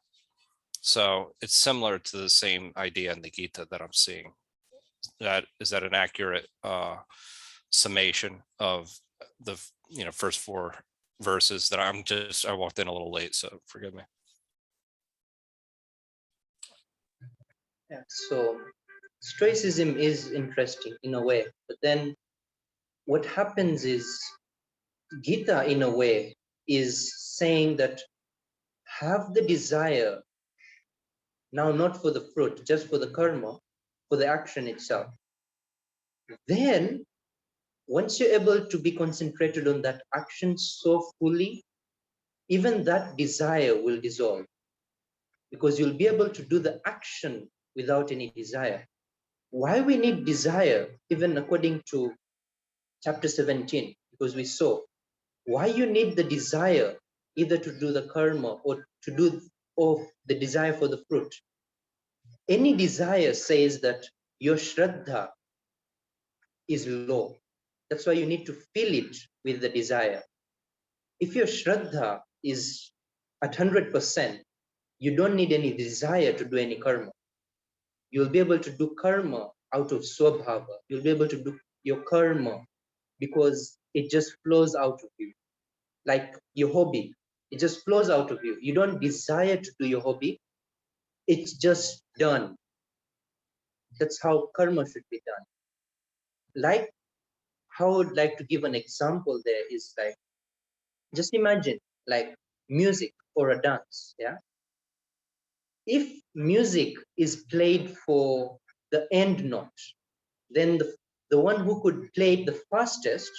So it's similar to the same idea in the Gita that I'm seeing. Is that an accurate summation of the, you know, first 4 verses that I walked in a little late, so forgive me. Yeah, so Stoicism is interesting in a way, but then what happens is Gita, in a way, is saying that have the desire now, not for the fruit, just for the karma, for the action itself. Then, once you're able to be concentrated on that action so fully, even that desire will dissolve, because you'll be able to do the action without any desire. Why we need desire, even according to chapter 17, because we saw why you need the desire either to do the karma or to do, or the desire for the fruit. Any desire says that your shraddha is low. That's why you need to fill it with the desire. If your shraddha is at 100%, you don't need any desire to do any karma. You'll be able to do karma out of swabhava. You'll be able to do your karma because it just flows out of you. Like your hobby, it just flows out of you. You don't desire to do your hobby. It's just done. That's how karma should be done. Like how I would like to give an example there is like, just imagine like music or a dance, yeah? If music is played for the end note, then the one who could play it the fastest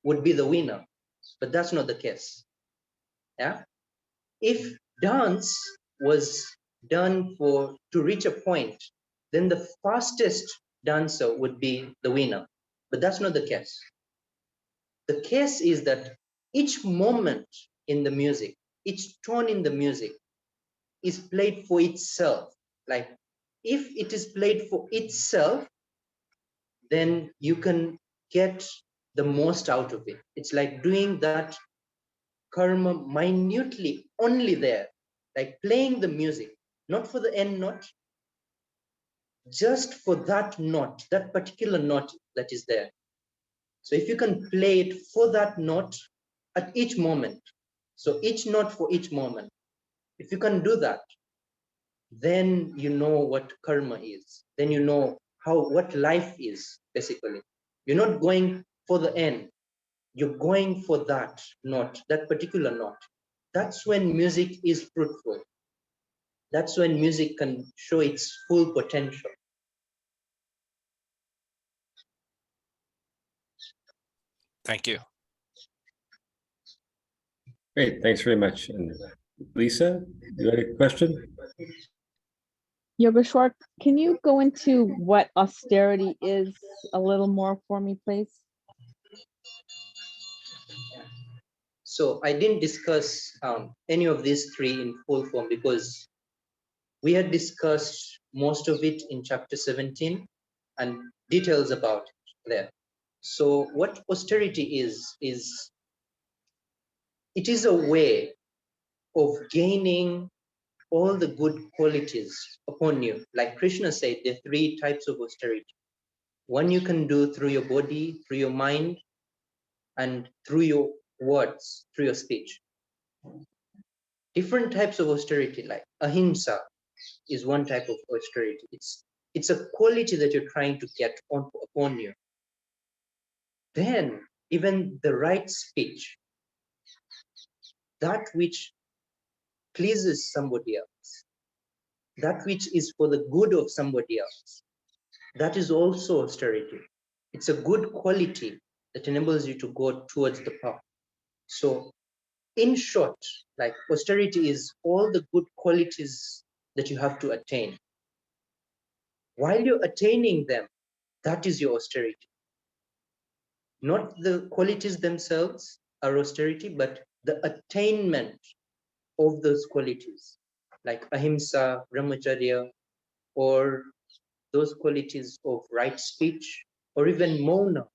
would be the winner, but that's not the case, yeah? If dance was done to reach a point, then the fastest dancer would be the winner, but that's not the case. The case is that each moment in the music, each tone in the music is played for itself. Like if it is played for itself, then you can get the most out of it. It's like doing that karma minutely only there, like playing the music, not for the end note, just for that note, that particular note that is there. So if you can play it for that note at each moment, so each note for each moment, if you can do that, then you know what karma is. Then you know what life is, basically. You're not going for the end. You're going for that note, that particular note. That's when music is fruitful. That's when music can show its full potential. Thank you. Great, thanks very much. And Lisa, you had a question? Yogeshwar, can you go into what austerity is a little more for me, please? So I didn't discuss any of these three in full form because we had discussed most of it in chapter 17 and details about it there. So what austerity is it is a way of gaining all the good qualities upon you. Like Krishna said, there are three types of austerity. One you can do through your body, through your mind, and through your words, through your speech. Different types of austerity, like ahimsa is one type of austerity. It's a quality that you're trying to get upon you. Then even the right speech, that which pleases somebody else, that which is for the good of somebody else, that is also austerity. It's a good quality that enables you to go towards the path. So in short, like austerity is all the good qualities that you have to attain. While you're attaining them, that is your austerity. Not the qualities themselves are austerity, but the attainment of those qualities, like ahimsa, brahmacharya, or those qualities of right speech, or even mauna,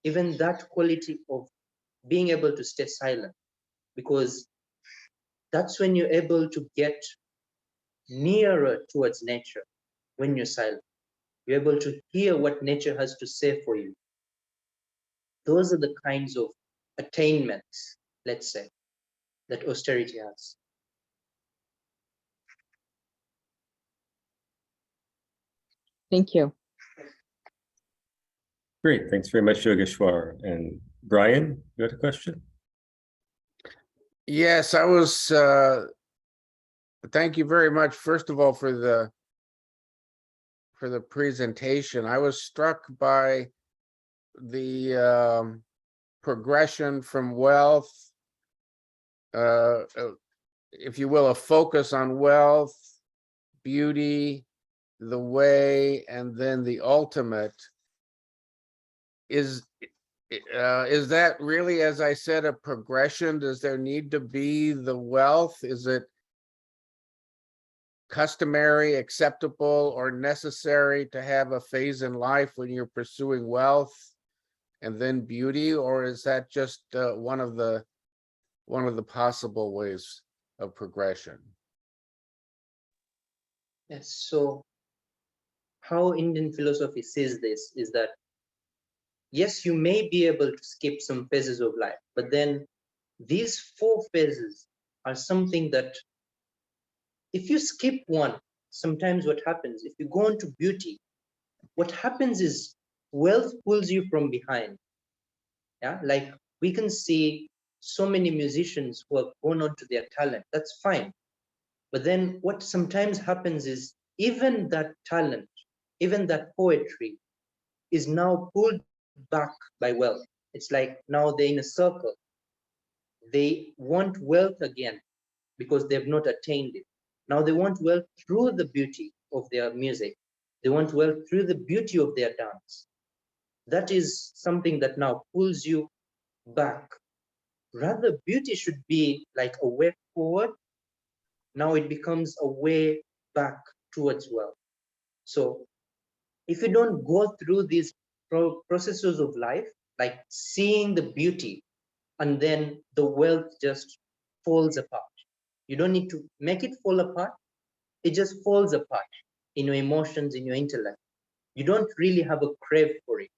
even that quality of being able to stay silent, because that's when you're able to get nearer towards nature. When you're silent, you're able to hear what nature has to say for you. Those are the kinds of attainments, let's say, that austerity has. Thank you. Great, thanks very much, Yogeshwar. And Brian, you had a question? Yes, I was, thank you very much, first of all, for the presentation. I was struck by the progression from wealth, if you will, a focus on wealth, beauty, the way, and then the ultimate. Is that really, as I said, a progression? Does there need to be the wealth? Is it customary, acceptable, or necessary to have a phase in life when you're pursuing wealth and then beauty, or is that just one of the possible ways of progression? Yes, so how Indian philosophy sees this is that, yes, you may be able to skip some phases of life, but then these 4 phases are something that if you skip one, sometimes what happens, if you go into beauty, what happens is wealth pulls you from behind. Yeah, like we can see so many musicians who have gone on to their talent. That's fine. But then what sometimes happens is even that talent, even that poetry is now pulled back by wealth. It's like now they're in a circle. They want wealth again because they've not attained it. Now they want wealth through the beauty of their music. They want wealth through the beauty of their dance. That is something that now pulls you back. Rather, beauty should be like a way forward. Now it becomes a way back towards wealth. So if you don't go through these processes of life, like seeing the beauty, and then the wealth just falls apart. You don't need to make it fall apart. It just falls apart in your emotions, in your intellect. You don't really have a crave for it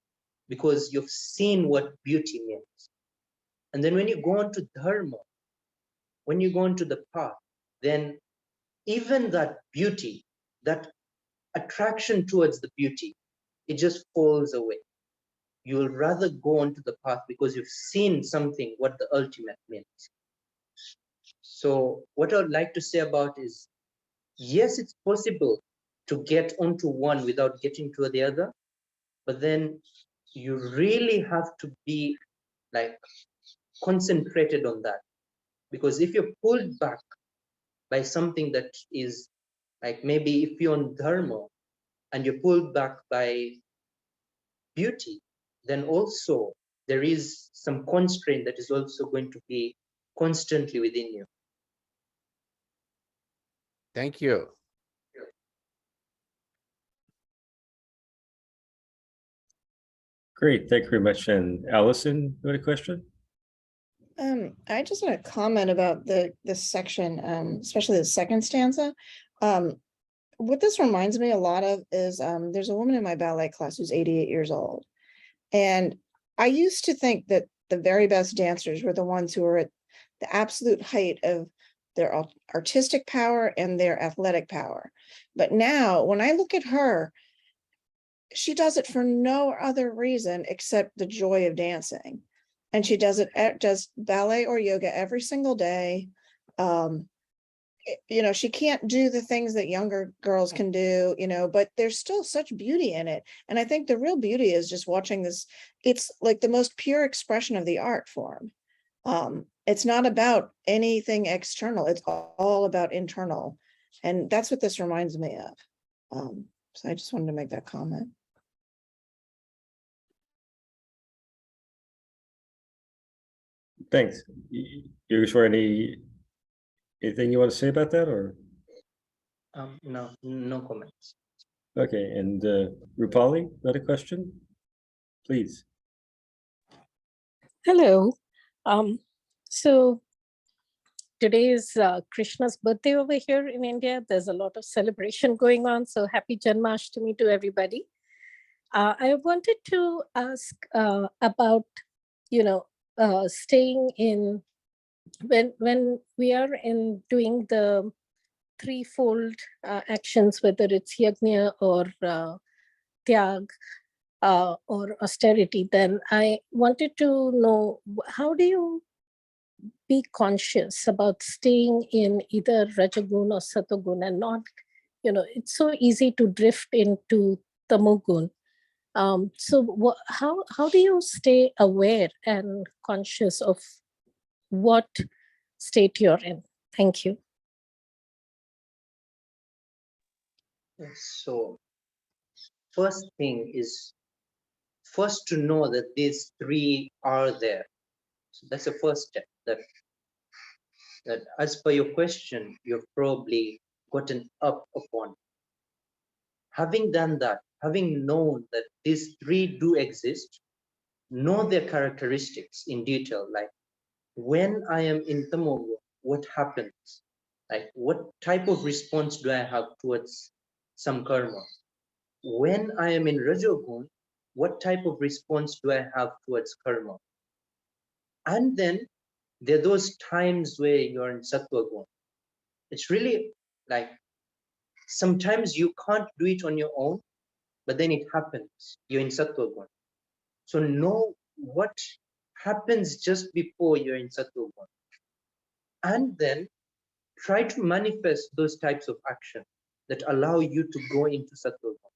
because you've seen what beauty means. And then when you go on to dharma, when you go on to the path, then even that beauty, that attraction towards the beauty, it just falls away. You will rather go on to the path because you've seen something, what the ultimate means. So what I would like to say about is, yes, it's possible to get onto one without getting to the other, but then you really have to be like concentrated on that. Because if you're pulled back by something that is Like maybe if you're on dharma and you're pulled back by beauty, then also there is some constraint that is also going to be constantly within you. Thank you. Great, thank you very much. And Allison, you had a question? I just want to comment about this section, especially the second stanza. What this reminds me a lot of is there's a woman in my ballet class who's 88 years old. And I used to think that the very best dancers were the ones who were at the absolute height of their artistic power and their athletic power. But now when I look at her, she does it for no other reason except the joy of dancing. And she does ballet or yoga every single day. You know, she can't do the things that younger girls can do, you know, but there's still such beauty in it. And I think the real beauty is just watching this. It's like the most pure expression of the art form. It's not about anything external. It's all about internal. And that's what this reminds me of. So I just wanted to make that comment. Thanks. Yogeshwar, anything you want to say about that, or? No comments. Okay, and Rupali, you had a question? Please. Hello. So today is Krishna's birthday over here in India. There's a lot of celebration going on. So happy Janmashtami to everybody. I wanted to ask about, staying in, when we are in doing the threefold actions, whether it's yajna or tyag or austerity, then I wanted to know, how do you be conscious about staying in either rajagun or satagun and not, it's so easy to drift into tamogun. So how do you stay aware and conscious of what state you're in? Thank you. So first thing is first to know that these three are there. So that's the first step, that as per your question, you've probably gotten up upon. Having done that, having known that these three do exist, know their characteristics in detail, like when I am in tamogun, what happens? Like what type of response do I have towards some karma? When I am in rajogun, what type of response do I have towards karma? And then there are those times where you're in sattvagun. It's really like sometimes you can't do it on your own, but then it happens. You're in sattvagun. So know what happens just before you're in sattvagun. And then try to manifest those types of action that allow you to go into sattvagun.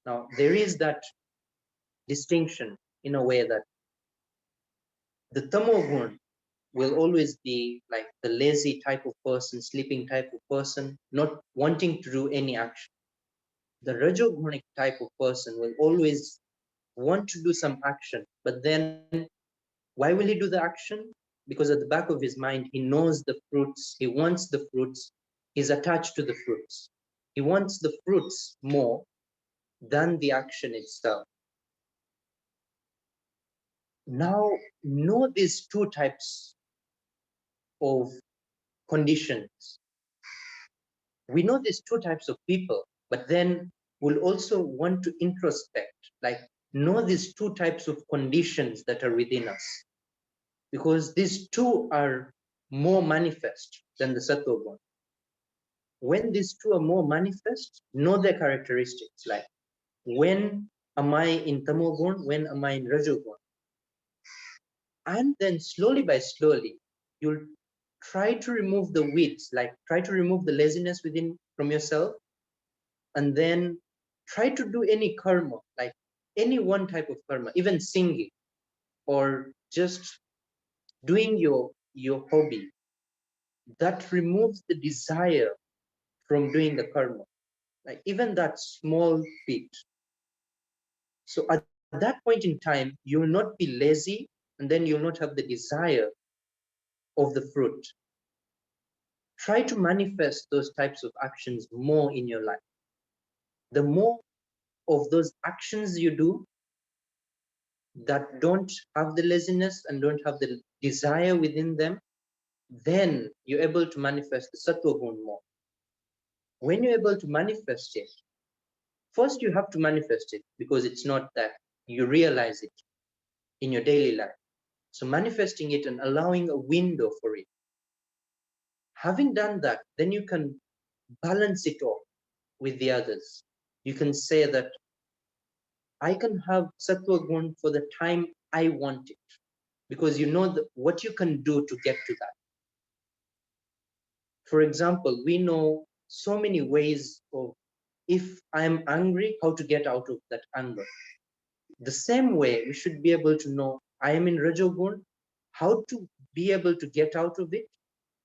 Now, there is that distinction in a way that the tamogun will always be like the lazy type of person, sleeping type of person, not wanting to do any action. The rajogunic type of person will always want to do some action, but then why will he do the action? Because at the back of his mind, he knows the fruits, he wants the fruits, he's attached to the fruits. He wants the fruits more than the action itself. Now, know these two types of conditions. We know these two types of people, but then we'll also want to introspect, like know these two types of conditions that are within us, because these two are more manifest than the sattva one. When these two are more manifest, know their characteristics, like when am I in tamogun, when am I in rajogun? And then slowly by slowly, you'll try to remove the weeds, like try to remove the laziness within from yourself, and then try to do any karma, like any one type of karma, even singing or just doing your hobby that removes the desire from doing the karma, like even that small bit. So at that point in time, you will not be lazy, and then you'll not have the desire of the fruit. Try to manifest those types of actions more in your life. The more of those actions you do that don't have the laziness and don't have the desire within them, then you're able to manifest the sattva gun more. When you're able to manifest it, first you have to manifest it, because it's not that you realize it in your daily life. So manifesting it and allowing a window for it. Having done that, then you can balance it off with the others. You can say that I can have sattva gun for the time I want it, because you know what you can do to get to that. For example, we know so many ways of, if I'm angry, how to get out of that anger. The same way, we should be able to know I am in Rajogun, how to be able to get out of it,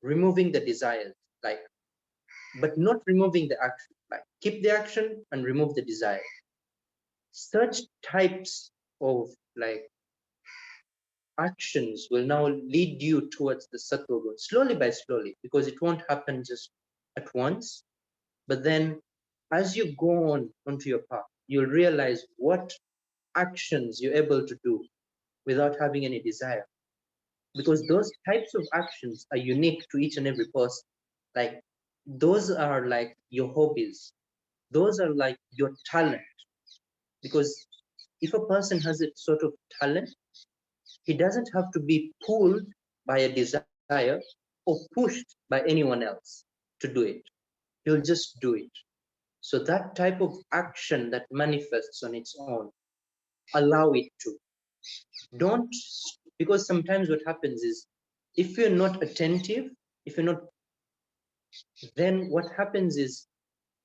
removing the desires, like, but not removing the action, like keep the action and remove the desire. Such types of like actions will now lead you towards the sattva gun, slowly by slowly, because it won't happen just at once. But then as you go on onto your path, you'll realize what actions you're able to do without having any desire. Because those types of actions are unique to each and every person. Like those are like your hobbies. Those are like your talent. Because if a person has a sort of talent, he doesn't have to be pulled by a desire or pushed by anyone else to do it. He'll just do it. So that type of action that manifests on its own, allow it to. Don't, because sometimes what happens is, if you're not attentive, if you're not, then what happens is,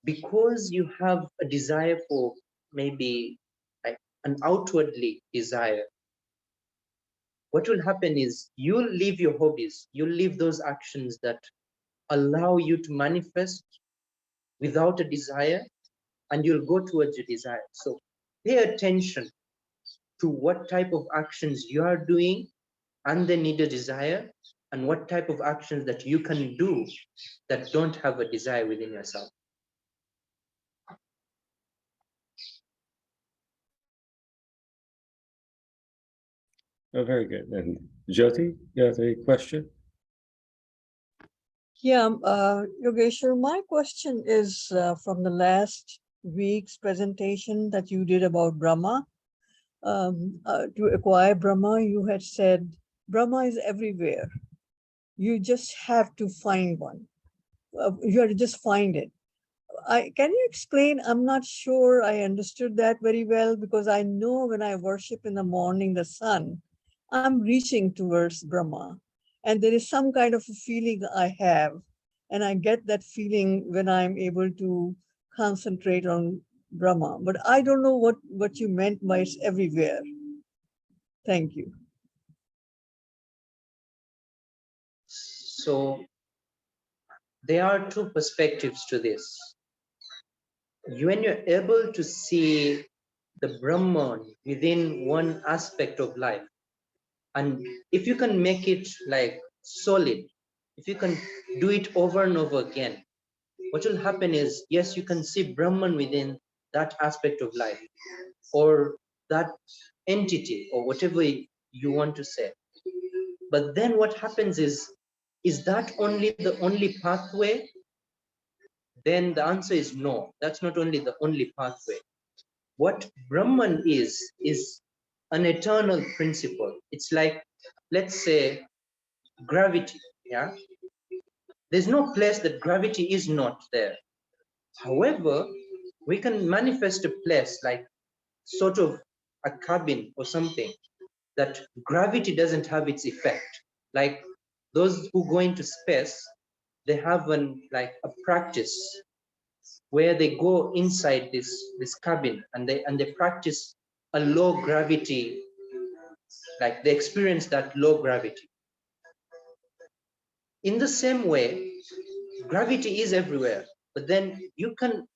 because you have a desire for maybe like an outwardly desire, what will happen is you'll leave your hobbies, you'll leave those actions that allow you to manifest without a desire, and you'll go towards your desire. So pay attention to what type of actions you are doing and they need a desire, and what type of actions that you can do that don't have a desire within yourself. Oh, very good. And Jyoti, you have a question? Yeah, Yogeshwar, my question is from the last week's presentation that you did about Brahma. To acquire Brahma, you had said Brahma is everywhere. You just have to find one. You have to just find it. Can you explain? I'm not sure I understood that very well, because I know when I worship in the morning the sun, I'm reaching towards Brahma. And there is some kind of a feeling I have. And I get that feeling when I'm able to concentrate on Brahma. But I don't know what you meant by it's everywhere. Thank you. So there are two perspectives to this. When you're able to see the Brahman within one aspect of life, and if you can make it like solid, if you can do it over and over again, what will happen is, yes, you can see Brahman within that aspect of life, or that entity, or whatever you want to say. But then what happens is that only the only pathway? Then the answer is no, that's not only the only pathway. What Brahman is an eternal principle. It's like, let's say, gravity, yeah? There's no place that gravity is not there. However, we can manifest a place like sort of a cabin or something that gravity doesn't have its effect. Like those who go into space, they have like a practice where they go inside this cabin and they practice a low gravity, like they experience that low gravity. In the same way, gravity is everywhere. But then you can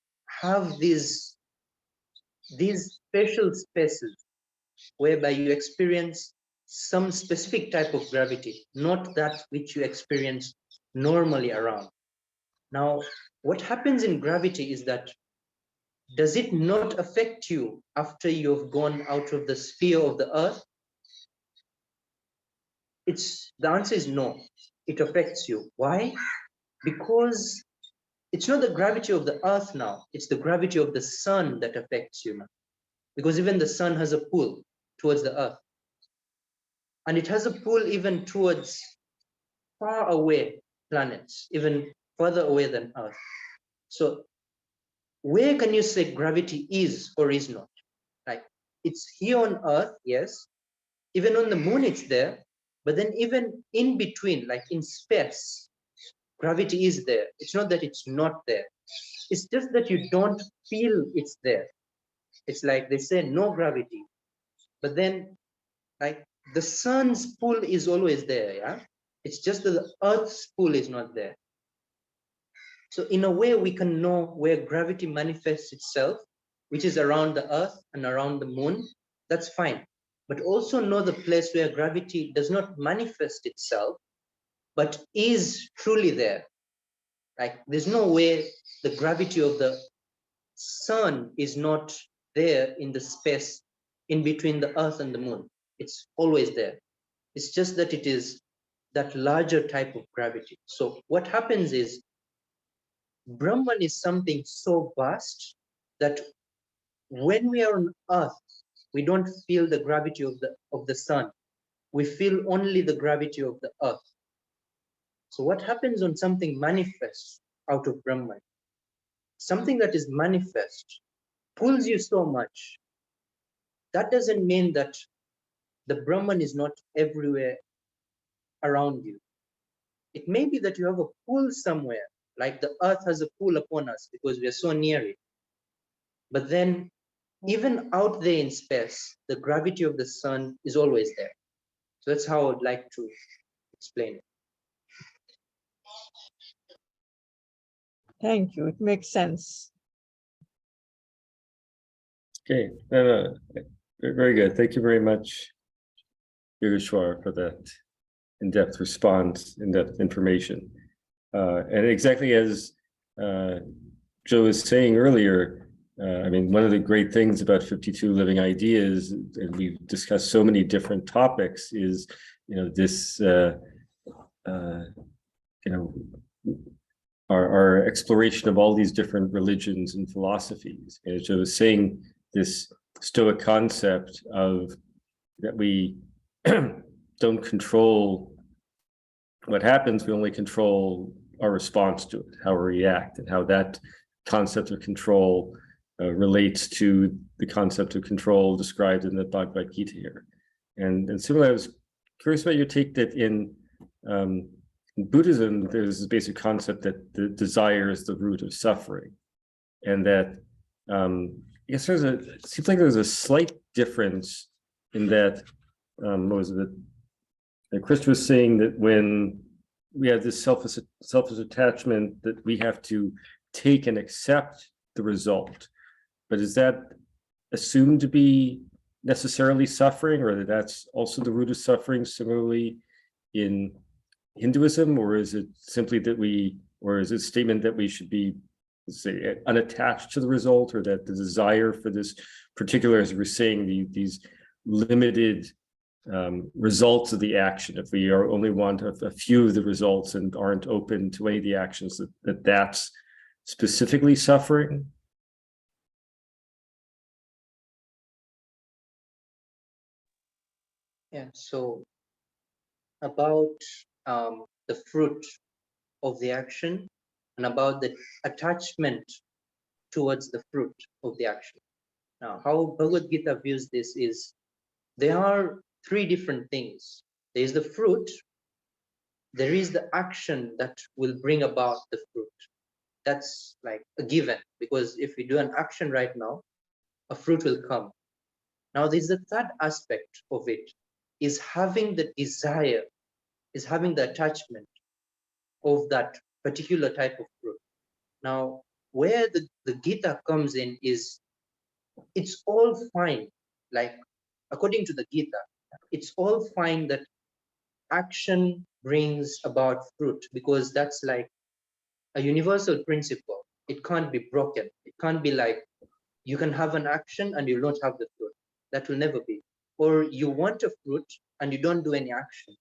have these special spaces whereby you experience some specific type of gravity, not that which you experience normally around. Now, what happens in gravity is that, does it not affect you after you've gone out of the sphere of the earth? The answer is no, it affects you. Why? Because it's not the gravity of the earth now, it's the gravity of the sun that affects you now. Because even the sun has a pull towards the earth. And it has a pull even towards far away planets, even further away than Earth. So where can you say gravity is or is not? Like, it's here on Earth, yes. Even on the moon, it's there. But then even in between, like in space, gravity is there. It's not that it's not there. It's just that you don't feel it's there. It's like they say no gravity. But then, like, the sun's pull is always there, yeah? It's just that the Earth's pull is not there. So in a way, we can know where gravity manifests itself, which is around the Earth and around the moon. That's fine. But also know the place where gravity does not manifest itself, but is truly there. Like, there's no way the gravity of the sun is not there in the space in between the Earth and the moon. It's always there. It's just that it is that larger type of gravity. So what happens is, Brahman is something so vast that when we are on Earth, we don't feel the gravity of the sun. We feel only the gravity of the Earth. So what happens when something manifests out of Brahman? Something that is manifest pulls you so much. That doesn't mean that the Brahman is not everywhere around you. It may be that you have a pull somewhere, like the Earth has a pull upon us because we are so near it. But then, even out there in space, the gravity of the sun is always there. So that's how I would like to explain it. Thank you. It makes sense. Okay, very good. Thank you very much, Yogeshwar, for that in-depth response, in-depth information. And exactly as Joe was saying earlier, I mean, one of the great things about 52 Living Ideas, and we've discussed so many different topics, is, this, our exploration of all these different religions and philosophies. And as Joe was saying, this Stoic concept of that we don't control what happens, we only control our response to it, how we react, and how that concept of control relates to the concept of control described in the Bhagavad Gita here. And similarly, I was curious about your take that in Buddhism, there's this basic concept that the desire is the root of suffering, and that I guess it seems like there's a slight difference in that. What was it that Krishna was saying, that when we have this selfish attachment, that we have to take and accept the result, but is that assumed to be necessarily suffering, or that that's also the root of suffering similarly in Hinduism? Or is it simply that or is it a statement that we should be, say, unattached to the result, or that the desire for this particular, as we're saying, these limited results of the action, if we are only want a few of the results and aren't open to any of the actions, that's specifically suffering? Yeah, so about the fruit of the action and about the attachment towards the fruit of the action. Now, how Bhagavad Gita views this is, there are three different things. There is the fruit, there is the action that will bring about the fruit. That's like a given, because if we do an action right now, a fruit will come. Now, there's the third aspect of it, is having the desire, is having the attachment of that particular type of fruit. Now, where the Gita comes in is, it's all fine. Like, according to the Gita, it's all fine that action brings about fruit, because that's like a universal principle. It can't be broken. It can't be like you can have an action and you don't have the fruit. That will never be. Or you want a fruit and you don't do any action,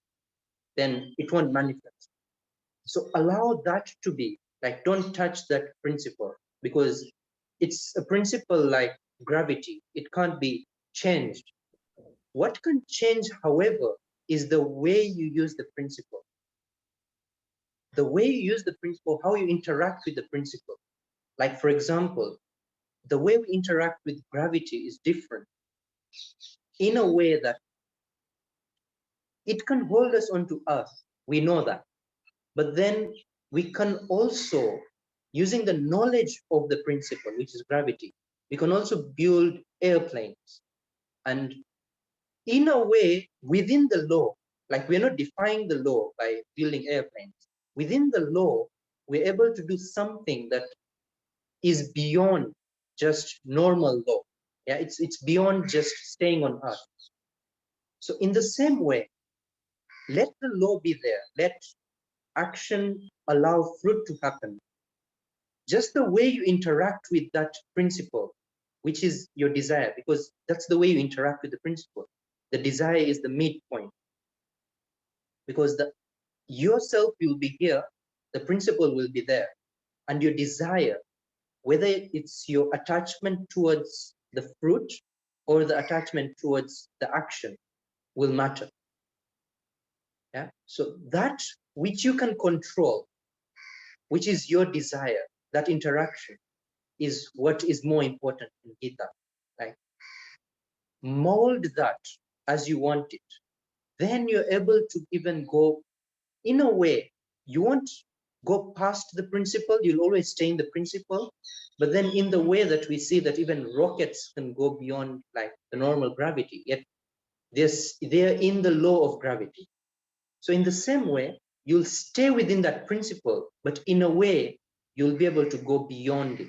then it won't manifest. So allow that to be, like, don't touch that principle, because it's a principle like gravity. It can't be changed. What can change, however, is the way you use the principle. The way you use the principle, how you interact with the principle. Like, for example, the way we interact with gravity is different in a way that it can hold us onto Earth. We know that. But then we can also, using the knowledge of the principle, which is gravity, we can also build airplanes. And in a way, within the law, like, we're not defying the law by building airplanes. Within the law, we're able to do something that is beyond just normal law. Yeah, it's beyond just staying on Earth. So in the same way, let the law be there. Let action allow fruit to happen. Just the way you interact with that principle, which is your desire, because that's the way you interact with the principle. The desire is the midpoint, because yourself will be here, the principle will be there, and your desire, whether it's your attachment towards the fruit or the attachment towards the action, will matter. Yeah. So that which you can control, which is your desire, that interaction, is what is more important in Gita. Like, mold that as you want it. Then you're able to even go, in a way, you won't go past the principle, you'll always stay in the principle, but then in the way that we see that even rockets can go beyond like the normal gravity, yet they're in the law of gravity. So in the same way, you'll stay within that principle, but in a way, you'll be able to go beyond it.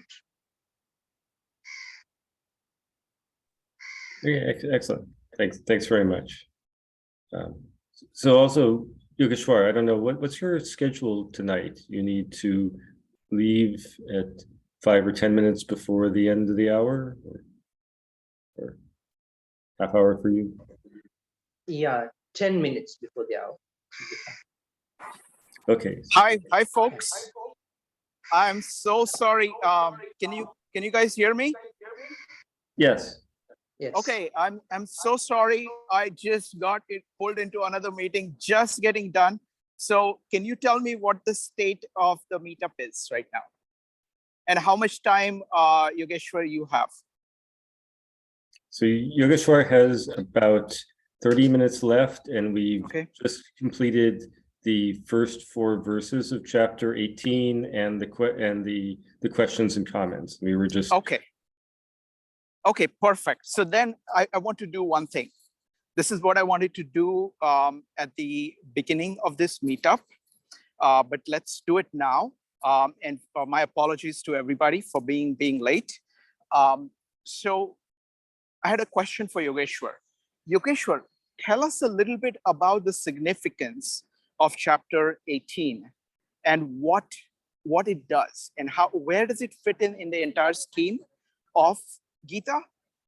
Okay, excellent. Thanks very much. So also, Yogeshwar, I don't know, what's your schedule tonight? You need to leave at 5 or 10 minutes before the end of the hour, or half hour for you? Yeah, 10 minutes before the hour. Okay. Hi, folks. I'm so sorry. Can you guys hear me? Yes. Yes. Okay, I'm so sorry. I just got pulled into another meeting, just getting done. So can you tell me what the state of the meetup is right now? And how much time, Yogeshwar, you have? So Yogeshwar has about 30 minutes left, and we've just completed the first 4 verses of chapter 18 and the questions and comments. We were just Okay, perfect. So then I want to do one thing. This is what I wanted to do at the beginning of this meetup, but let's do it now. And my apologies to everybody for being late. So I had a question for Yogeshwar. Yogeshwar, tell us a little bit about the significance of chapter 18 and what it does, and where does it fit in the entire scheme of Gita,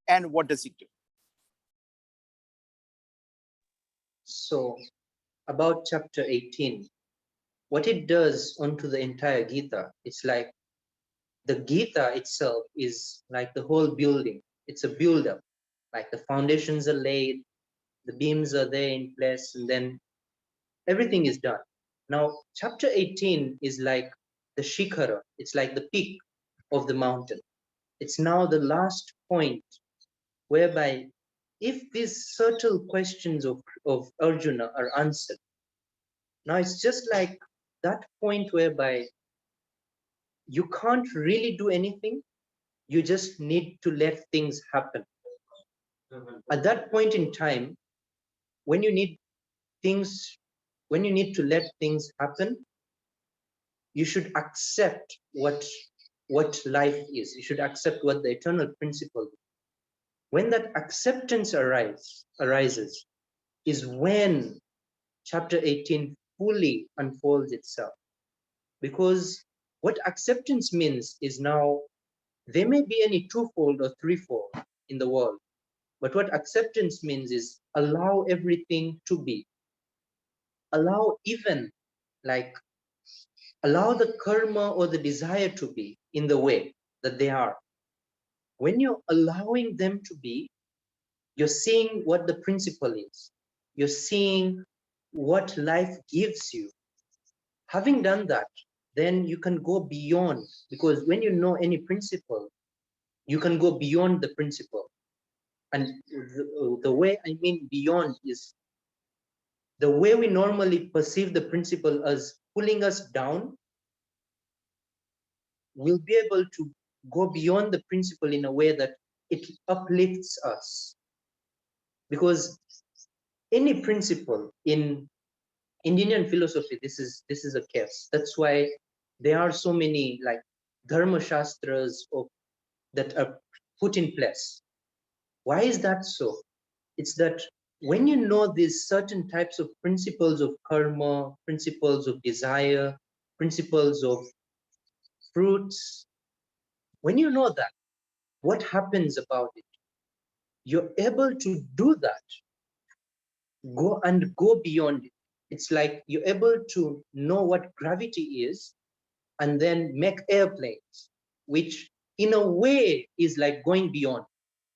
and what does it do? So about chapter 18, what it does onto the entire Gita, it's like the Gita itself is like the whole building. It's a build-up, like the foundations are laid, the beams are there in place, and then everything is done. Now, chapter 18 is like the Shikhara. It's like the peak of the mountain. It's now the last point whereby if these subtle questions of Arjuna are answered, now it's just like that point whereby you can't really do anything. You just need to let things happen. At that point in time, when you need to let things happen, you should accept what what life is. You should accept what the eternal principle is. When that acceptance arises, is when chapter 18 fully unfolds itself. Because what acceptance means is now, there may be any twofold or threefold in the world, but what acceptance means is allow everything to be. Allow even like, allow the karma or the desire to be in the way that they are. When you're allowing them to be, you're seeing what the principle is. You're seeing what life gives you. Having done that, then you can go beyond, because when you know any principle, you can go beyond the principle. And the way I mean beyond is the way we normally perceive the principle as pulling us down. We'll be able to go beyond the principle in a way that it uplifts us. Because any principle in Indian philosophy, this is a case. That's why there are so many like dharma shastras that are put in place. Why is that so? It's that when you know these certain types of principles of karma, principles of desire, principles of fruits, when you know that, what happens about it? You're able to do that, go beyond it. It's like you're able to know what gravity is and then make airplanes, which in a way is like going beyond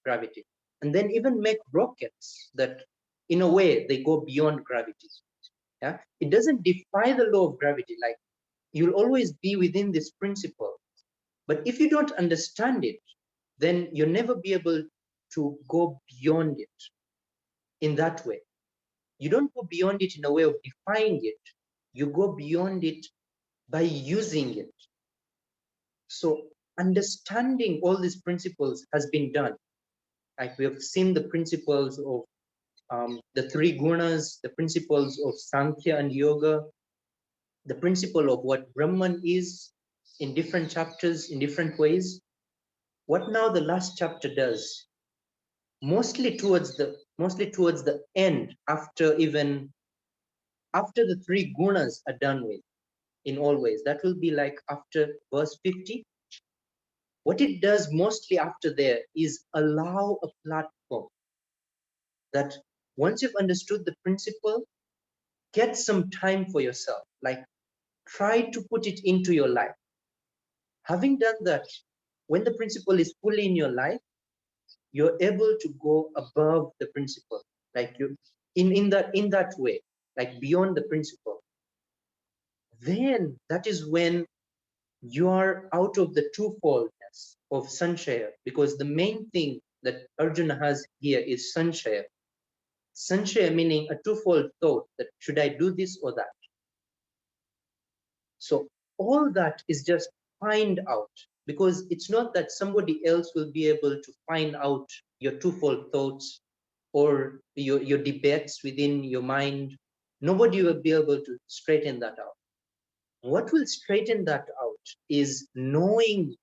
gravity. And then even make rockets that in a way they go beyond gravity. Yeah, it doesn't defy the law of gravity. Like you'll always be within this principle. But if you don't understand it, then you'll never be able to go beyond it in that way. You don't go beyond it in a way of defying it. You go beyond it by using it. So understanding all these principles has been done. Like we have seen the principles of the three gunas, the principles of Sankhya and Yoga, the principle of what Brahman is in different chapters, in different ways. What now the last chapter does, mostly towards the end, after the three gunas are done with, in all ways, that will be like after verse 50. What it does mostly after there is allow a platform that once you've understood the principle, get some time for yourself, like try to put it into your life. Having done that, when the principle is fully in your life, you're able to go above the principle, like you in that way, like beyond the principle. Then that is when you are out of the twofoldness of sanshaya, because the main thing that Arjuna has here is sanshaya. Sanshaya meaning a twofold thought that should I do this or that. So all that is just find out, because it's not that somebody else will be able to find out your twofold thoughts or your debates within your mind. Nobody will be able to straighten that out. What will straighten that out is knowing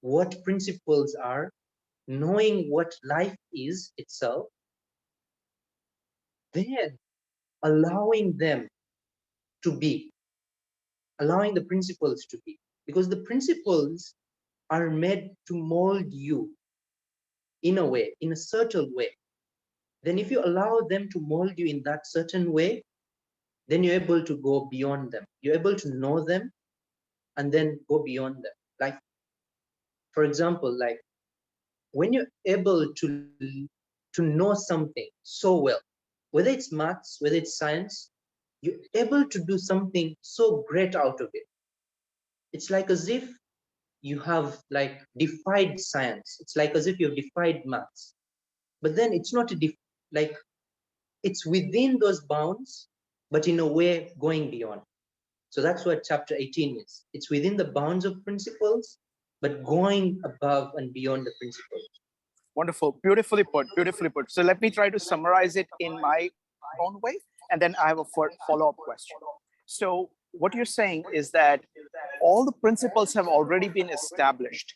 what principles are, knowing what life is itself, then allowing them to be, allowing the principles to be, because the principles are made to mold you in a way, in a certain way. Then if you allow them to mold you in that certain way, then you're able to go beyond them. You're able to know them and then go beyond them. Like, for example, like when you're able to know something so well, whether it's maths, whether it's science, you're able to do something so great out of it. It's like as if you have like defied science. It's like as if you've defied maths. But then it's not like it's within those bounds, but in a way going beyond. So that's what chapter 18 is. It's within the bounds of principles, but going above and beyond the principles. Wonderful, beautifully put, beautifully put. So let me try to summarize it in my own way, and then I have a follow-up question. So what you're saying is that all the principles have already been established.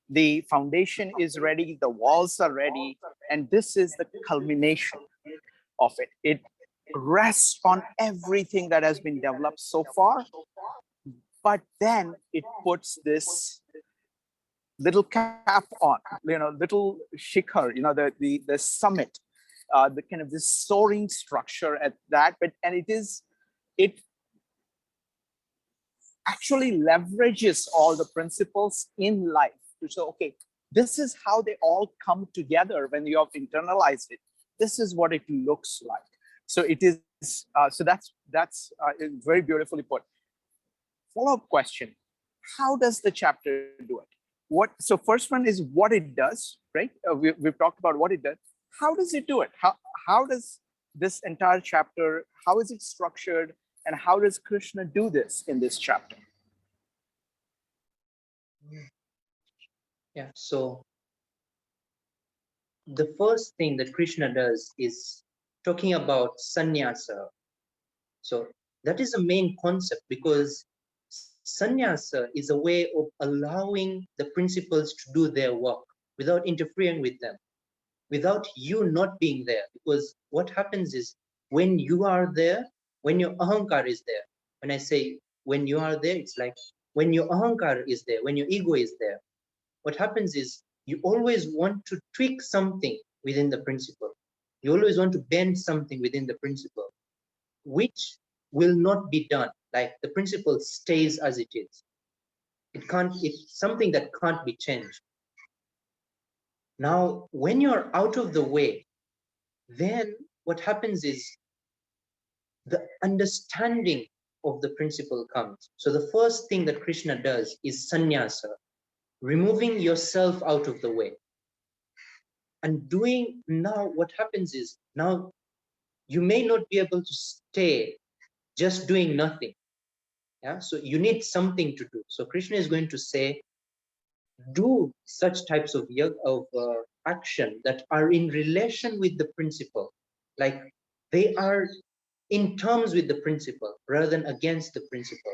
The foundation is ready, the walls are ready, and this is the culmination of it. It rests on everything that has been developed so far, but then it puts this little cap on, little shikhar, the summit, the kind of this soaring structure at that, and it actually leverages all the principles in life to say, okay, this is how they all come together when you have internalized it. This is what it looks like. So it is. So that's very beautifully put. Follow-up question: how does the chapter do it? So first one is what it does, right? We've talked about what it does. How does it do it? How does this entire chapter? How is it structured? And how does Krishna do this in this chapter? Yeah, so the first thing that Krishna does is talking about sannyasa. So that is the main concept, because sannyasa is a way of allowing the principles to do their work without interfering with them, without you not being there. Because what happens is when you are there, when your ahankar is there, when I say when you are there, it's like when your ahankar is there, when your ego is there, what happens is you always want to tweak something within the principle. You always want to bend something within the principle, which will not be done. Like the principle stays as it is. It's something that can't be changed. Now, when you're out of the way, then what happens is the understanding of the principle comes. So the first thing that Krishna does is sannyasa, removing yourself out of the way. And doing now, what happens is now you may not be able to stay just doing nothing. Yeah, so you need something to do. So Krishna is going to say, do such types of action that are in relation with the principle, like they are in terms with the principle rather than against the principle.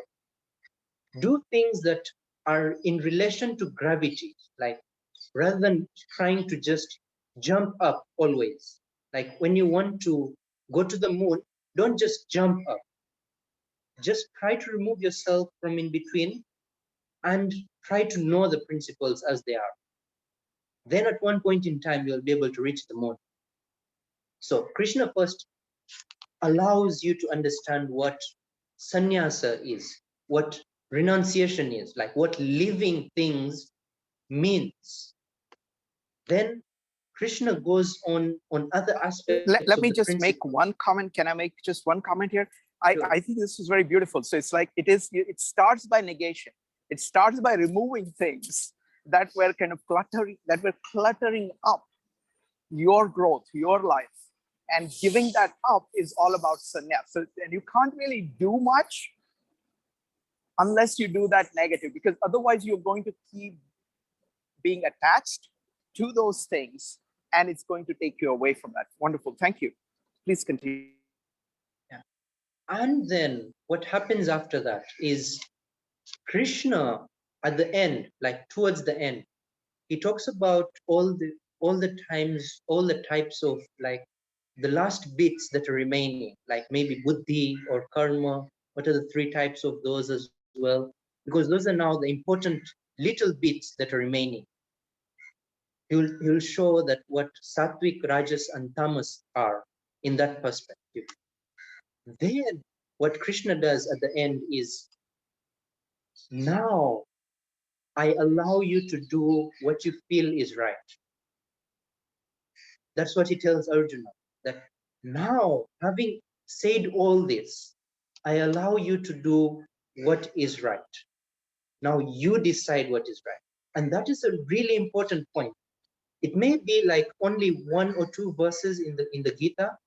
Do things that are in relation to gravity, like rather than trying to just jump up always. Like when you want to go to the moon, don't just jump up. Just try to remove yourself from in between and try to know the principles as they are. Then at one point in time, you'll be able to reach the moon. So Krishna first allows you to understand what sannyasa is, what renunciation is, like what living things means. Then Krishna goes on other aspects. Let me just make one comment. Can I make just one comment here? Sure. I think this is very beautiful. So it's like it starts by negation. It starts by removing things that were kind of cluttering up your growth, your life. And giving that up is all about sannyas. So, and you can't really do much unless you do that negative, because otherwise you're going to keep being attached to those things, and it's going to take you away from that. Wonderful. Thank you. Please continue. Yeah. And then what happens after that is Krishna at the end, like towards the end, he talks about all the types of like the last bits that are remaining, like maybe buddhi or karma. What are the three types of those as well? Because those are now the important little bits that are remaining. He'll show that what sattvic, rajas, and tamas are in that perspective. Then what Krishna does at the end is, now I allow you to do what you feel is right. That's what he tells Arjuna, that now, having said all this, I allow you to do what is right. Now you decide what is right. And that is a really important point. It may be like only 1 or 2 verses in the Gita,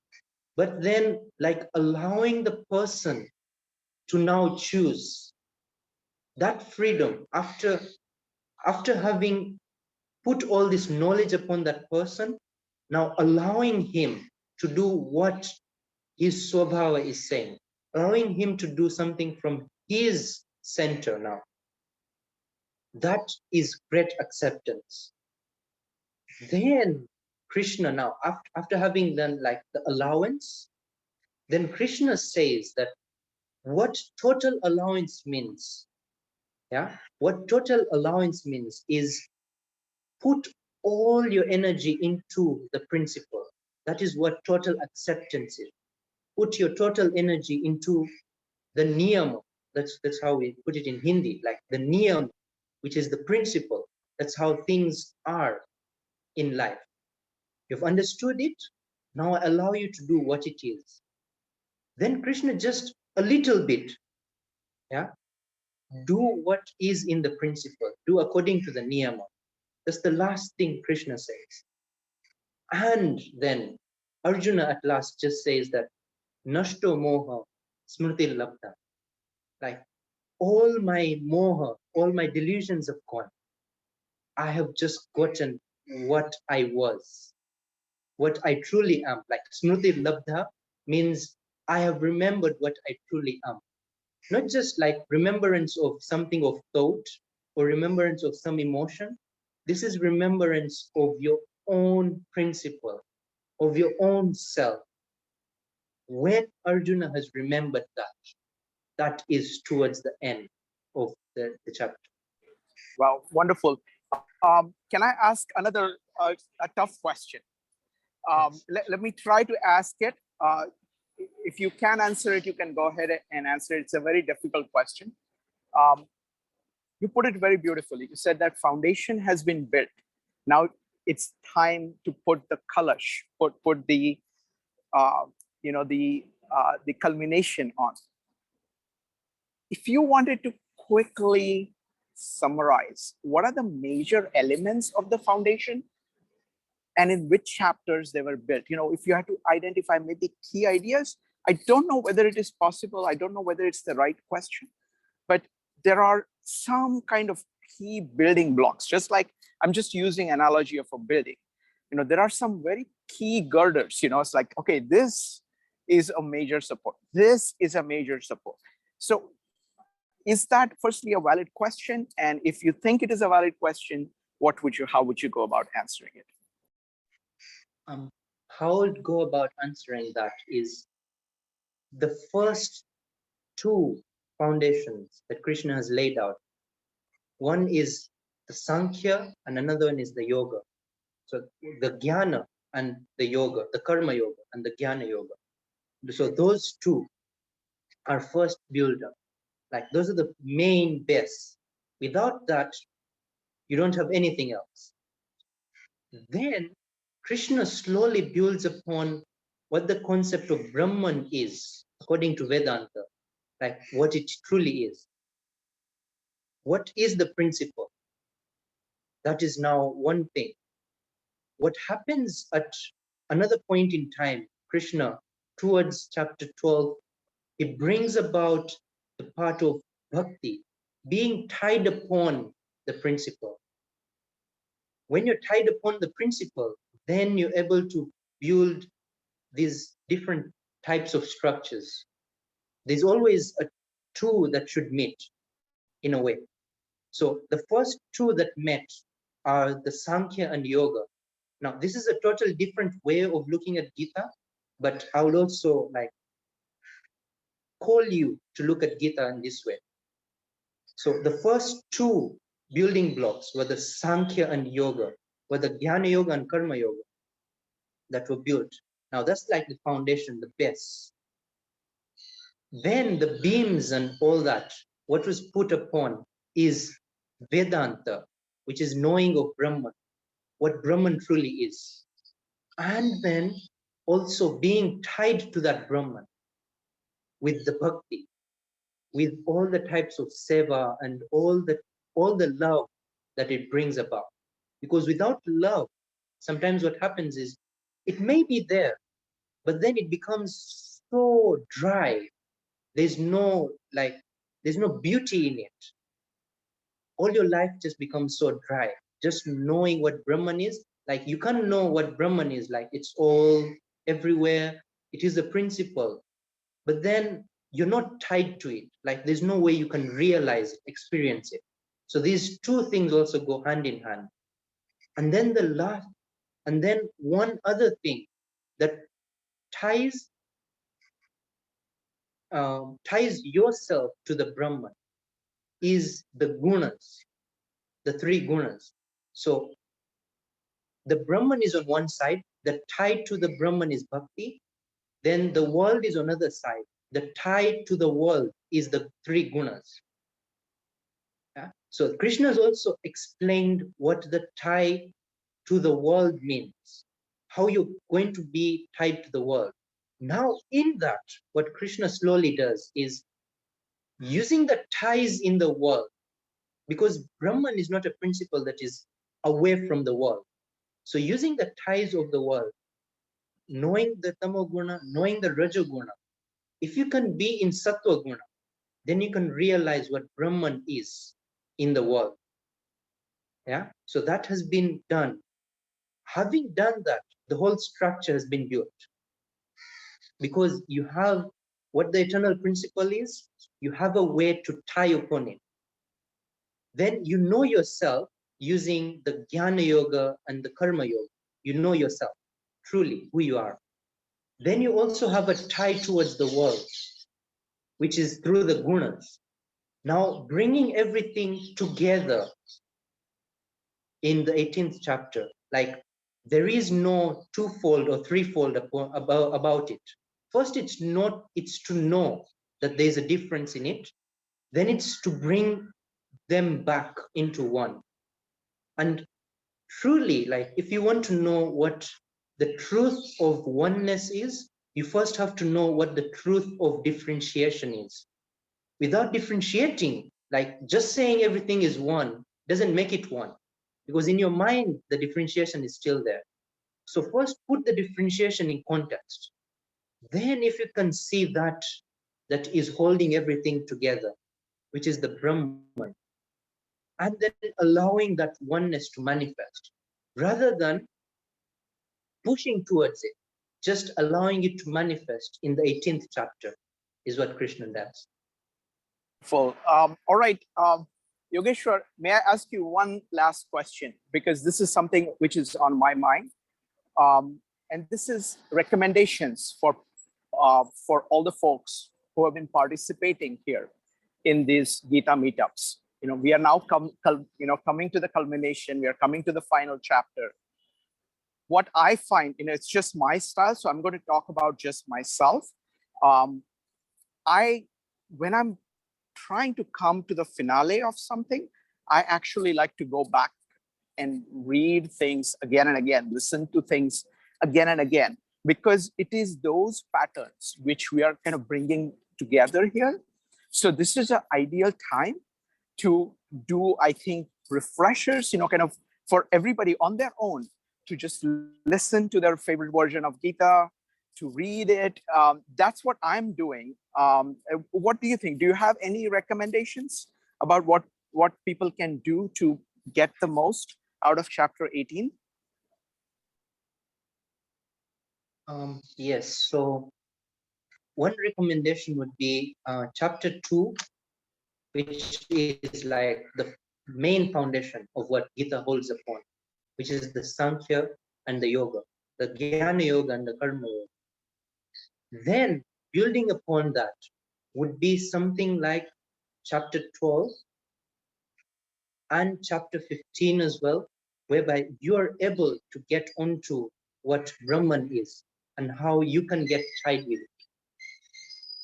but then like allowing the person to now choose that freedom after having put all this knowledge upon that person, now allowing him to do what his swabhava is saying, allowing him to do something from his center now. That is great acceptance. Then Krishna, now after having done like the allowance, then Krishna says that what total allowance means, yeah, what total allowance means is put all your energy into the principle. That is what total acceptance is. Put your total energy into the niyama. That's how we put it in Hindi, like the niyam, which is the principle. That's how things are in life. You've understood it. Now I allow you to do what it is. Then Krishna just a little bit, yeah, do what is in the principle, do according to the niyama. That's the last thing Krishna says. And then Arjuna at last just says that Nashto moha smriti labdha. Like all my moha, all my delusions have gone. I have just gotten what I was, what I truly am. Like smriti labdha means I have remembered what I truly am. Not just like remembrance of something of thought or remembrance of some emotion. This is remembrance of your own principle, of your own self. When Arjuna has remembered that, that is towards the end of the chapter. Wow, wonderful. Can I ask another a tough question? Let me try to ask it. If you can answer it, you can go ahead and answer it. It's a very difficult question. You put it very beautifully. You said that foundation has been built. Now it's time to put the kalash, put the the culmination on. If you wanted to quickly summarize, what are the major elements of the foundation and in which chapters they were built? If you had to identify maybe key ideas, I don't know whether it is possible. I don't know whether it's the right question, but there are some kind of key building blocks, just like I'm just using analogy of a building. There are some very key girders, it's like, okay, this is a major support. This is a major support. So is that firstly a valid question? And if you think it is a valid question, how would you go about answering it? How I would go about answering that is the first two foundations that Krishna has laid out. One is the Sankhya and another one is the Yoga. So the Jnana and the Yoga, the Karma Yoga and the Jnana Yoga. So those two are first built up. Like those are the main base. Without that, you don't have anything else. Then Krishna slowly builds upon what the concept of Brahman is, according to Vedanta, like what it truly is. What is the principle? That is now one thing. What happens at another point in time, Krishna, towards chapter 12, he brings about the part of bhakti, being tied upon the principle. When you're tied upon the principle, then you're able to build these different types of structures. There's always a two that should meet in a way. So the first two that met are the Sankhya and Yoga. Now, this is a total different way of looking at Gita, but I would also like call you to look at Gita in this way. So the first two building blocks were the Sankhya and Yoga, were the Jnana Yoga and Karma Yoga that were built. Now that's like the foundation, the base. Then the beams and all that, what was put upon is Vedanta, which is knowing of Brahman, what Brahman truly is. And then also being tied to that Brahman with the bhakti, with all the types of seva and all the love that it brings about. Because without love, sometimes what happens is it may be there, but then it becomes so dry. There's no beauty in it. All your life just becomes so dry. Just knowing what Brahman is, like you can't know what Brahman is, like it's all everywhere. It is a principle, but then you're not tied to it. Like there's no way you can realize it, experience it. So these two things also go hand in hand. And then one other thing that ties yourself to the Brahman is the gunas, the three gunas. So the Brahman is on one side, the tie to the Brahman is bhakti, then the world is on the other side. The tie to the world is the three gunas. Yeah? So Krishna has also explained what the tie to the world means, how you're going to be tied to the world. Now in that, what Krishna slowly does is using the ties in the world, because Brahman is not a principle that is away from the world. So using the ties of the world, knowing the Tamoguna, knowing the Rajoguna, if you can be in Sattva Guna, then you can realize what Brahman is in the world. Yeah, so that has been done. Having done that, the whole structure has been built. Because you have what the eternal principle is, you have a way to tie upon it. Then you know yourself using the Jnana Yoga and the Karma Yoga. You know yourself, truly who you are. Then you also have a tie towards the world, which is through the gunas. Now, bringing everything together in the 18th chapter, like there is no twofold or threefold about it. First, it's to know that there's a difference in it. Then it's to bring them back into one. And truly, like if you want to know what the truth of oneness is, you first have to know what the truth of differentiation is. Without differentiating, like just saying everything is one doesn't make it one, because in your mind, the differentiation is still there. So first put the differentiation in context. Then if you can see that is holding everything together, which is the Brahman, and then allowing that oneness to manifest, rather than pushing towards it, just allowing it to manifest in the 18th chapter is what Krishna does. Full. All right, Yogeshwar, may I ask you one last question? Because this is something which is on my mind. And this is recommendations for all the folks who have been participating here in these Gita meetups. You know, we are now coming to the culmination. We are coming to the final chapter. What I find, it's just my style, so I'm going to talk about just myself. When I'm trying to come to the finale of something, I actually like to go back and read things again and again, listen to things again and again, because it is those patterns which we are kind of bringing together here. So this is an ideal time to do, I think, refreshers, kind of for everybody on their own to just listen to their favorite version of Gita, to read it. That's what I'm doing. What do you think? Do you have any recommendations about what people can do to get the most out of chapter 18? Yes, so one recommendation would be chapter 2, which is like the main foundation of what Gita holds upon, which is the Sankhya and the Yoga, the Jnana Yoga and the Karma Yoga. Then building upon that would be something like chapter 12 and chapter 15 as well, whereby you are able to get onto what Brahman is and how you can get tied with it.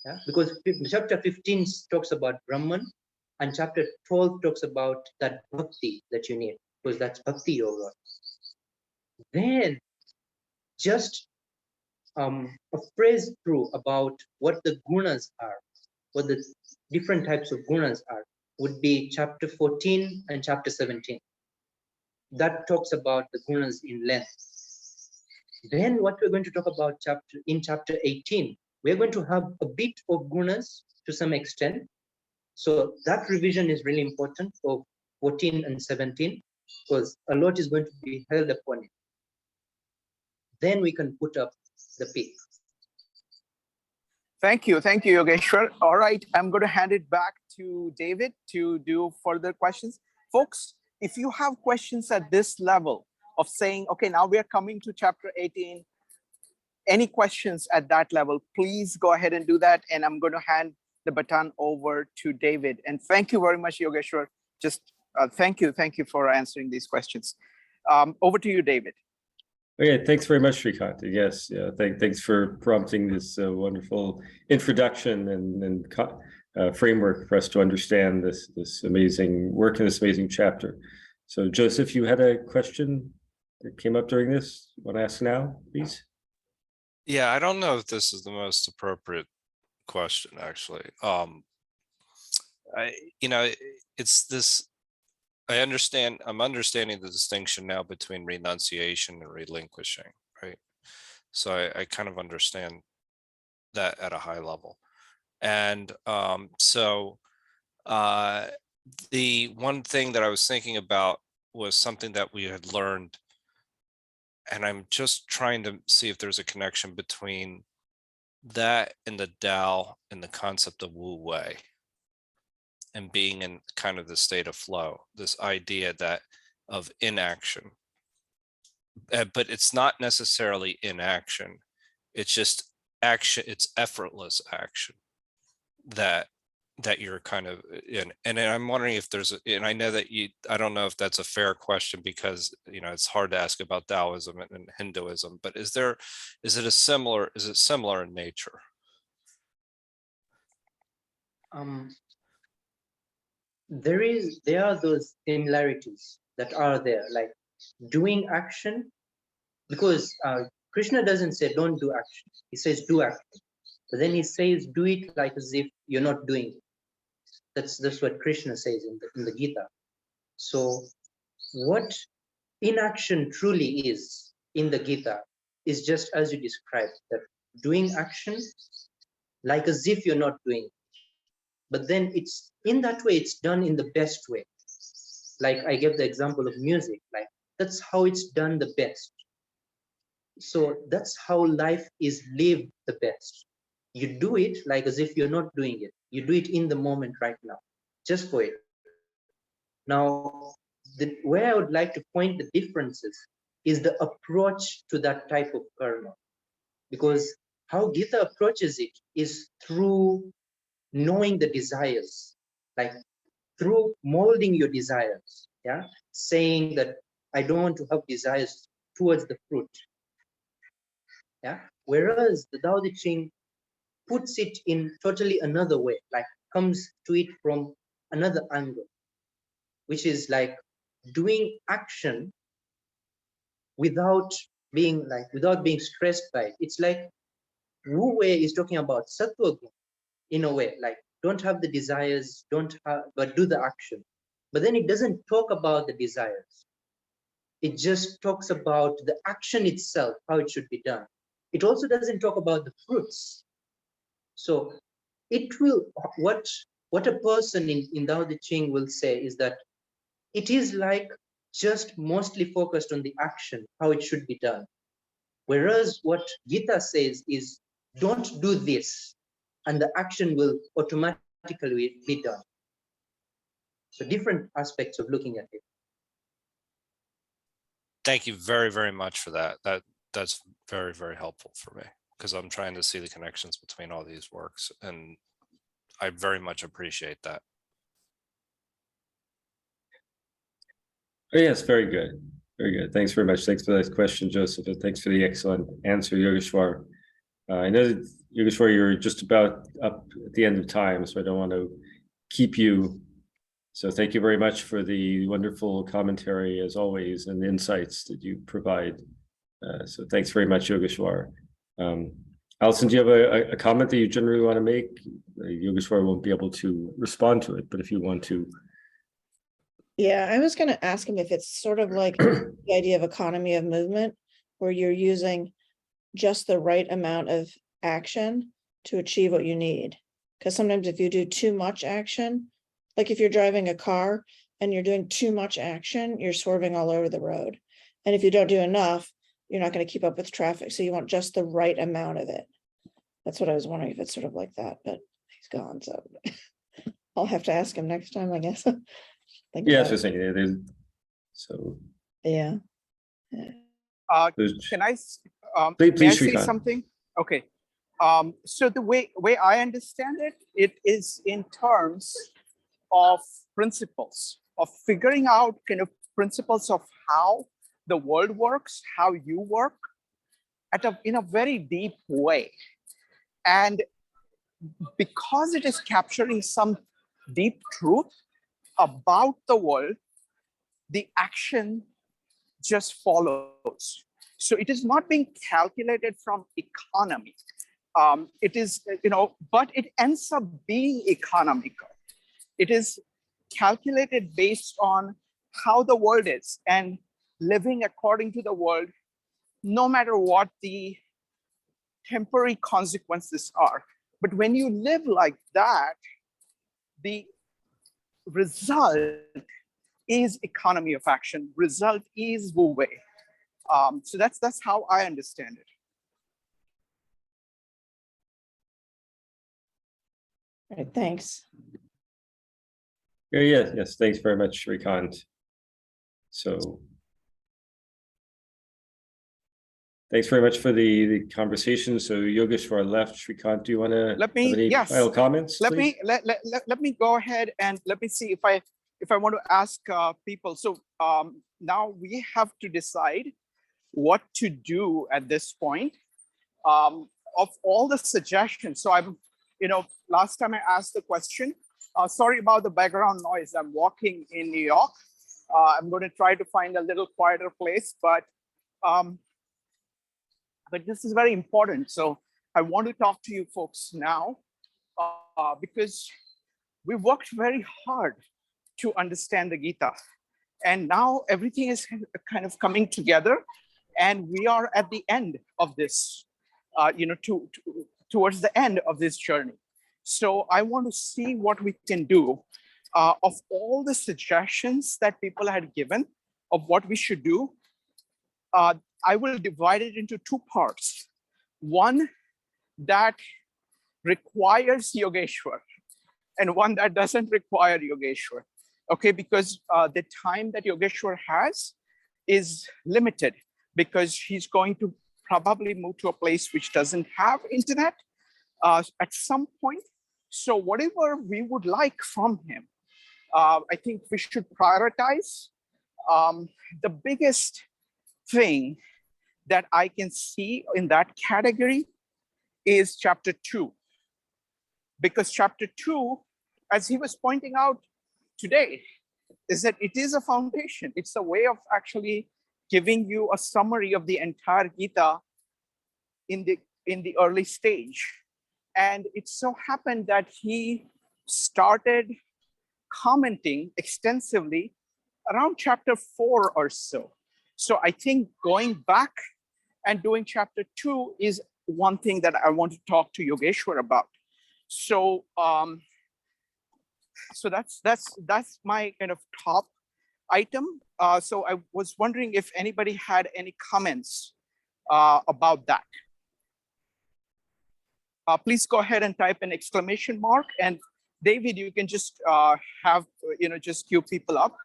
Yeah? Because chapter 15 talks about Brahman and chapter 12 talks about that bhakti that you need, because that's bhakti yoga. Then just a phrase through about what the gunas are, what the different types of gunas are, would be chapter 14 and chapter 17. That talks about the gunas in length. Then what we're going to talk about in chapter 18, we're going to have a bit of gunas to some extent. So that revision is really important for 14 and 17, because a lot is going to be held upon it. Then we can put up the peak. Thank you, Yogeshwar. All right, I'm going to hand it back to David to do further questions. Folks, if you have questions at this level of saying, okay, now we are coming to chapter 18, any questions at that level, please go ahead and do that. And I'm going to hand the baton over to David. And thank you very much, Yogeshwar. Just thank you for answering these questions. Over to you, David. Okay, thanks very much, Srikant. Yes, yeah, thanks for prompting this wonderful introduction and framework for us to understand this amazing work in this amazing chapter. So, Joseph, you had a question that came up during this. You want to ask now, please? Yeah, I don't know if this is the most appropriate question, actually. It's this. I'm understanding the distinction now between renunciation and relinquishing, right? So I kind of understand that at a high level. And the one thing that I was thinking about was something that we had learned, and I'm just trying to see if there's a connection between that and the Tao and the concept of Wu Wei and being in kind of the state of flow, this idea that of inaction, but it's not necessarily inaction. It's just action. It's effortless action that you're kind of in. And I'm wondering if there's, and I know that I don't know if that's a fair question because, it's hard to ask about Taoism and Hinduism, but is it similar in nature? There are those similarities that are there, like doing action, because Krishna doesn't say don't do action, he says do action, but then he says do it like as if you're not doing it. That's what Krishna says in the Gita. So what inaction truly is in the Gita is just as you described, that doing action like as if you're not doing it. But then it's in that way, it's done in the best way. Like I gave the example of music, like that's how it's done the best. So that's how life is lived the best. You do it like as if you're not doing it. You do it in the moment right now, just for it. Now, where I would like to point the differences is the approach to that type of karma. Because how Gita approaches it is through knowing the desires, like through molding your desires, yeah, saying that I don't want to have desires towards the fruit, yeah. Whereas the Tao Te Ching puts it in totally another way, like comes to it from another angle, which is like doing action without being stressed by it. It's like Wu Wei is talking about Sattva Guna in a way, like don't have the desires, but do the action. But then it doesn't talk about the desires. It just talks about the action itself, how it should be done. It also doesn't talk about the fruits. So it will, what a person in Tao Te Ching will say is that it is like just mostly focused on the action, how it should be done. Whereas what Gita says is don't do this, and the action will automatically be done. So different aspects of looking at it. Thank you very, very much for that. That's very, very helpful for me because I'm trying to see the connections between all these works, and I very much appreciate that. Oh, yes, very good. Very good. Thanks very much. Thanks for that question, Joseph, and thanks for the excellent answer, Yogeshwar. I know that, Yogeshwar, you're just about up at the end of time, so I don't want to keep you. So thank you very much for the wonderful commentary, as always, and insights that you provide. So thanks very much, Yogeshwar. Alison, do you have a comment that you generally want to make? Yogeshwar won't be able to respond to it, but if you want to. Yeah, I was going to ask him if it's sort of like the idea of economy of movement, where you're using just the right amount of action to achieve what you need. Because sometimes if you do too much action, like if you're driving a car and you're doing too much action, you're swerving all over the road. And if you don't do enough, you're not going to keep up with traffic. So you want just the right amount of it. That's what I was wondering, if it's sort of like that, but he's gone. So I'll have to ask him next time, I guess. think Yeah, about that's what it. I'm saying. There's, so Yeah. there's, Can I, please, may I please, say Shrikant. something? Okay. So the way I understand it, it is in terms of principles, of figuring out kind of principles of how the world works, how you work in a very deep way. And because it is capturing some deep truth about the world, the action just follows. So it is not being calculated from economy. It is, but it ends up being economical. It is calculated based on how the world is and living according to the world, no matter what the temporary consequences are. But when you live like that, the result is economy of action. Result is Wu Wei. So that's how I understand it. All right, thanks. Yeah, yes. Thanks very much, Shrikant. So thanks very much for the conversation. So Yogeshwar left. Shrikant, do you want to Let me, have any yes. final comments? Let please? me let me go ahead and let me see if I want to ask people. So now we have to decide what to do at this point. Of all the suggestions, so I'm, last time I asked the question. Sorry about the background noise. I'm walking in New York. I'm going to try to find a little quieter place, but this is very important. So I want to talk to you folks now because we worked very hard to understand the Gita. And now everything is kind of coming together and we are at the end of this, towards the end of this journey. So I want to see what we can do of all the suggestions that people had given of what we should do. I will divide it into two parts. One that requires Yogeshwar and one that doesn't require Yogeshwar. Okay, because the time that Yogeshwar has is limited because he's going to probably move to a place which doesn't have internet at some point. So whatever we would like from him, I think we should prioritize. The biggest thing that I can see in that category is chapter 2. Because chapter 2, as he was pointing out today, is that it is a foundation. It's a way of actually giving you a summary of the entire Gita in the early stage. And it so happened that he started commenting extensively around chapter 4 or so. So I think going back and doing chapter 2 is one thing that I want to talk to Yogeshwar about. So so that's my kind of top item. So I was wondering if anybody had any comments about that. Please go ahead and type an exclamation mark, and David, you can just have just cue people up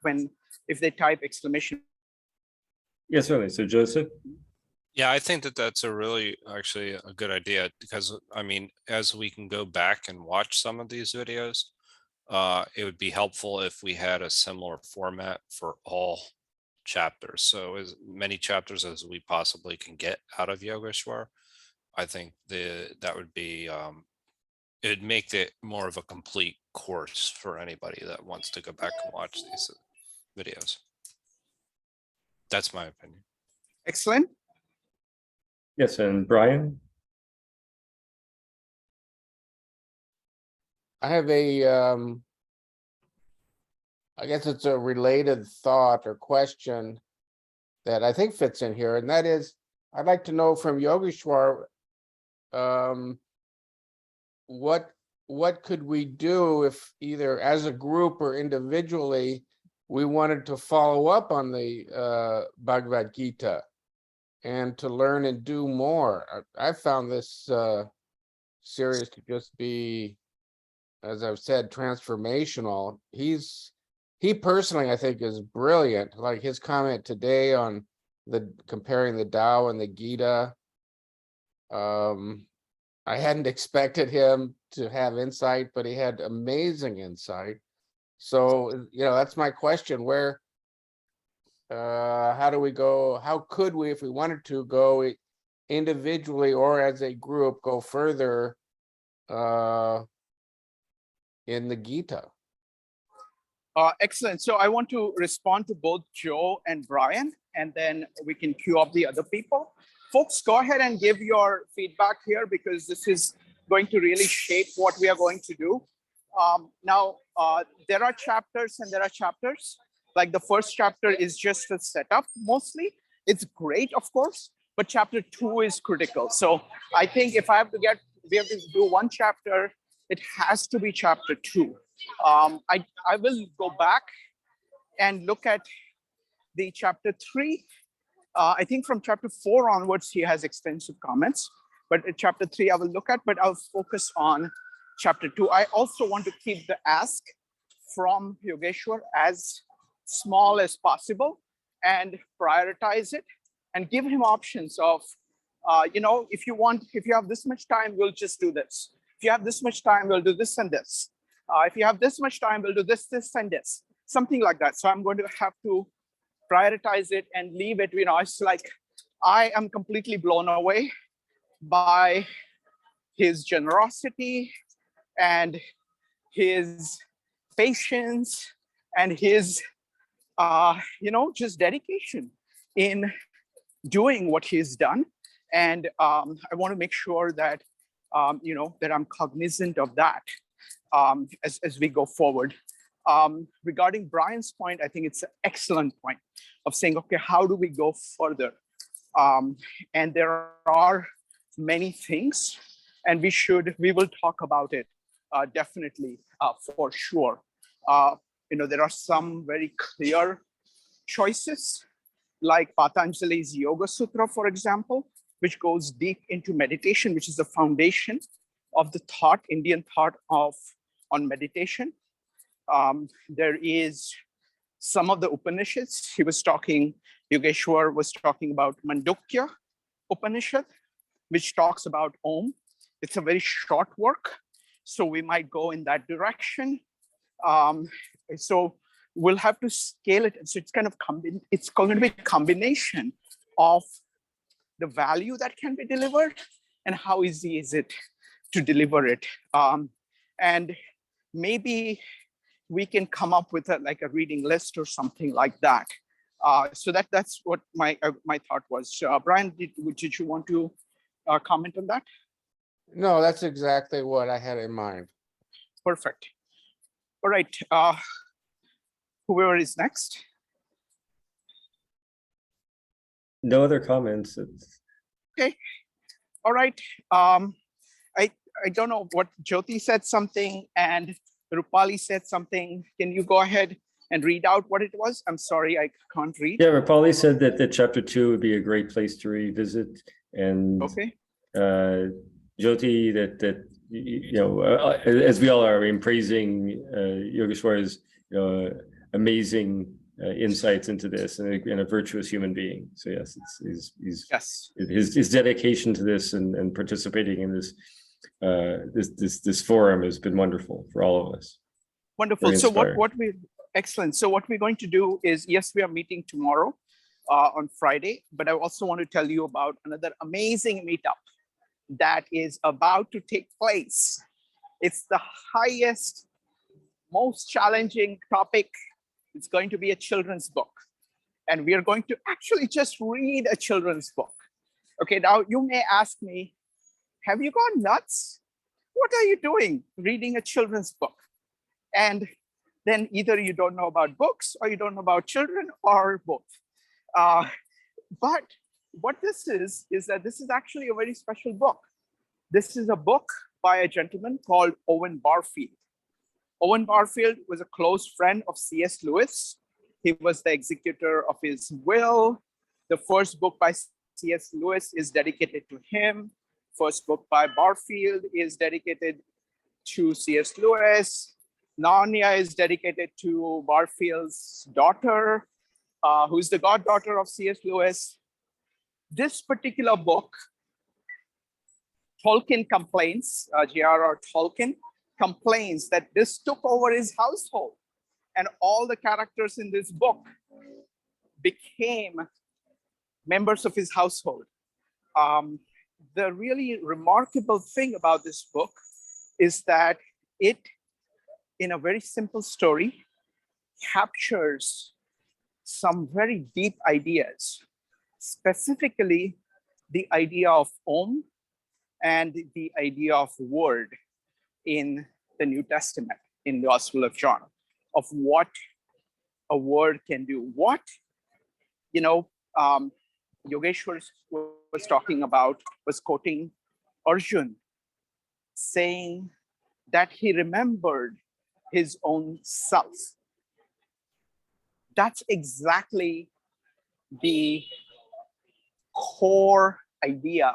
if they type exclamation. Yes, certainly. So Joseph. Yeah, I think that's a really actually a good idea because I mean, as we can go back and watch some of these videos, it would be helpful if we had a similar format for all chapters. So as many chapters as we possibly can get out of Yogeshwar. I think that would be it'd make it more of a complete course for anybody that wants to go back and watch these videos. That's my opinion. Excellent. Yes, and Brian. I have I guess it's a related thought or question that I think fits in here, and that is, I'd like to know from Yogeshwar, what could we do if either as a group or individually we wanted to follow up on the Bhagavad Gita and to learn and do more. I found this series to just be, as I've said, transformational. He's he personally, I think, is brilliant. Like his comment today on comparing the Tao and the Gita. I hadn't expected him to have insight, but he had amazing insight. So, that's my question. How do we go? How could we, if we wanted to, go individually or as a group, go further in the Gita? Excellent. So I want to respond to both Joe and Brian, and then we can queue up the other people. Folks, go ahead and give your feedback here, because this is going to really shape what we are going to do. Now, there are chapters and there are chapters. Like the first chapter is just a setup mostly. It's great, of course, but chapter 2 is critical. So I think if we have to do one chapter, it has to be chapter 2. I will go back and look at the chapter 3. I think from chapter 4 onwards, he has extensive comments, but in chapter 3 I will look at, but I'll focus on chapter 2. I also want to keep the ask from Yogeshwar as small as possible and prioritize it and give him options of, if you have this much time, we'll just do this. If you have this much time, we'll do this and this. If you have this much time, we'll do this, this, and this, something like that. So I'm going to have to prioritize it and leave it. It's like, I am completely blown away by his generosity and his patience and his, just dedication in doing what he's done. And I want to make sure that, that I'm cognizant of that as we go forward. Regarding Brian's point, I think it's an excellent point of saying, okay, how do we go further? And there are many things, and we will talk about it definitely for sure. There are some very clear choices, like Patanjali's Yoga Sutra, for example, which goes deep into meditation, which is the foundation of the Indian thought on meditation. There is some of the Upanishads. Yogeshwar was talking about Mandukya Upanishad, which talks about Om. It's a very short work, so we might go in that direction. So we'll have to scale it. So it's it's going to be a combination of the value that can be delivered and how easy is it to deliver it. And maybe we can come up with a reading list or something like that. So that's what my thought was. Brian, did you want to comment on that? No, that's exactly what I had in mind. Perfect. All right. Whoever is next. No other comments. Okay. All right. I don't know what Jyoti said something and Rupali said something. Can you go ahead and read out what it was? I'm sorry, I can't read. Yeah, Rupali said that chapter 2 would be a great place to revisit, and okay. Jyoti that as we all are in praising Yogeshwar's amazing insights into this and a virtuous human being. So yes, his dedication to this and participating in this this forum has been wonderful for all of us. Wonderful. So excellent. So what we're going to do is, yes, we are meeting tomorrow on Friday, but I also want to tell you about another amazing meetup that is about to take place. It's the highest, most challenging topic. It's going to be a children's book. And we are going to actually just read a children's book. Okay, now you may ask me, have you gone nuts? What are you doing reading a children's book? And then either you don't know about books or you don't know about children or both. But what this is that this is actually a very special book. This is a book by a gentleman called Owen Barfield. Owen Barfield was a close friend of C.S. Lewis. He was the executor of his will. The first book by C.S. Lewis is dedicated to him. First book by Barfield is dedicated to C.S. Lewis. Narnia is dedicated to Barfield's daughter, who's the goddaughter of C.S. Lewis. This particular book, Tolkien complains, J.R.R. Tolkien complains that this took over his household, and all the characters in this book became members of his household. The really remarkable thing about this book is that it, in a very simple story, captures some very deep ideas, specifically the idea of Om and the idea of word in the New Testament, in the Gospel of John, of what a word can do. What, Yogeshwar was talking about, was quoting Arjun, saying that he remembered his own self. That's exactly the core idea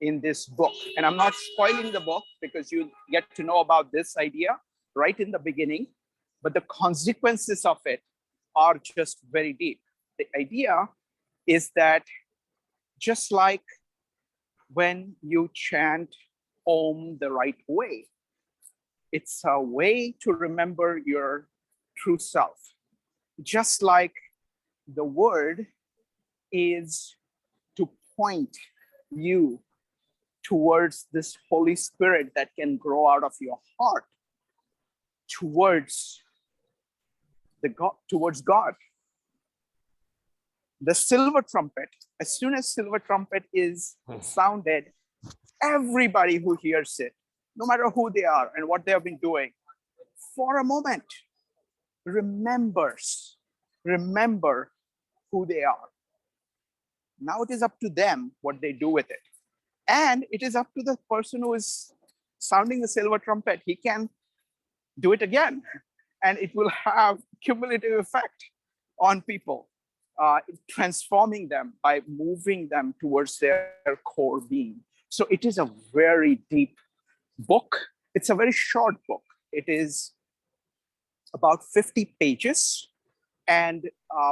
in this book. And I'm not spoiling the book because you get to know about this idea right in the beginning, but the consequences of it are just very deep. The idea is that just like when you chant Om the right way, it's a way to remember your true self. Just like the word is to point you towards this Holy Spirit that can grow out of your heart, towards God. The silver trumpet, as soon as silver trumpet is sounded, everybody who hears it, no matter who they are and what they have been doing, for a moment, remember who they are. Now it is up to them what they do with it. And it is up to the person who is sounding the silver trumpet. He can do it again, and it will have cumulative effect on people, transforming them by moving them towards their core being. So it is a very deep book. It's a very short book. It is about 50 pages. And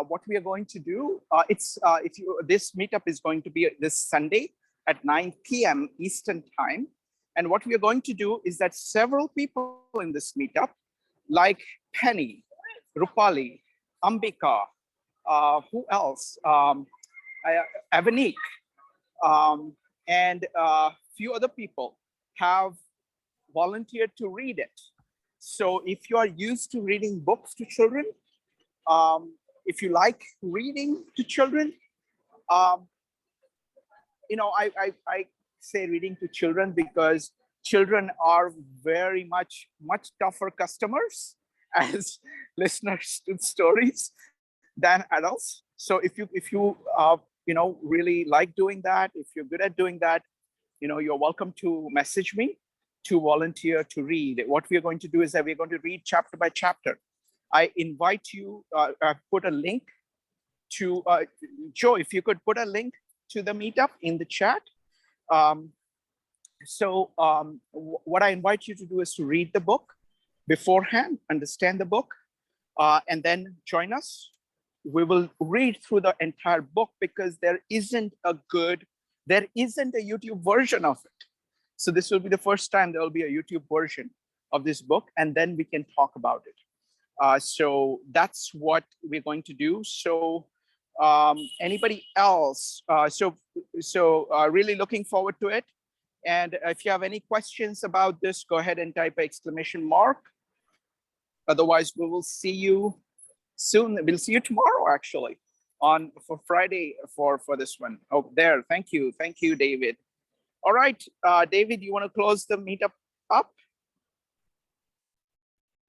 what we are going to do, this meetup is going to be this Sunday at 9 p.m. Eastern time. And what we are going to do is that several people in this meetup, like Penny, Rupali, Ambika, who else? Avanik, and a few other people have volunteered to read it. So if you are used to reading books to children, if you like reading to children, I say reading to children because children are very much tougher customers as listeners to stories than adults. So if you really like doing that, if you're good at doing that, you're welcome to message me to volunteer to read. What we are going to do is that we're going to read chapter by chapter. I invite you, put a link to, Joe, if you could put a link to the meetup in the chat. What I invite you to do is to read the book beforehand, understand the book, and then join us. We will read through the entire book because there isn't a YouTube version of it. So this will be the first time there will be a YouTube version of this book, and then we can talk about it. So that's what we're going to do. So anybody else? Really looking forward to it. And if you have any questions about this, go ahead and type exclamation mark. Otherwise, we will see you soon. We'll see you tomorrow, actually, for Friday for this one. Oh, there. Thank you, David. All right, David, you want to close the meetup up?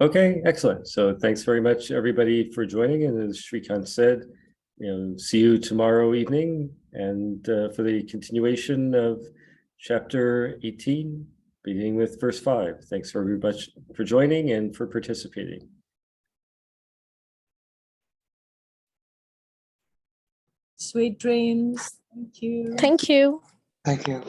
Okay, excellent. So thanks very much, everybody, for joining. And as Shrikant said, see you tomorrow evening and for the continuation of chapter 18, beginning with verse 5. Thanks very much for joining and for participating. Sweet dreams. Thank you. Thank you. Thank you.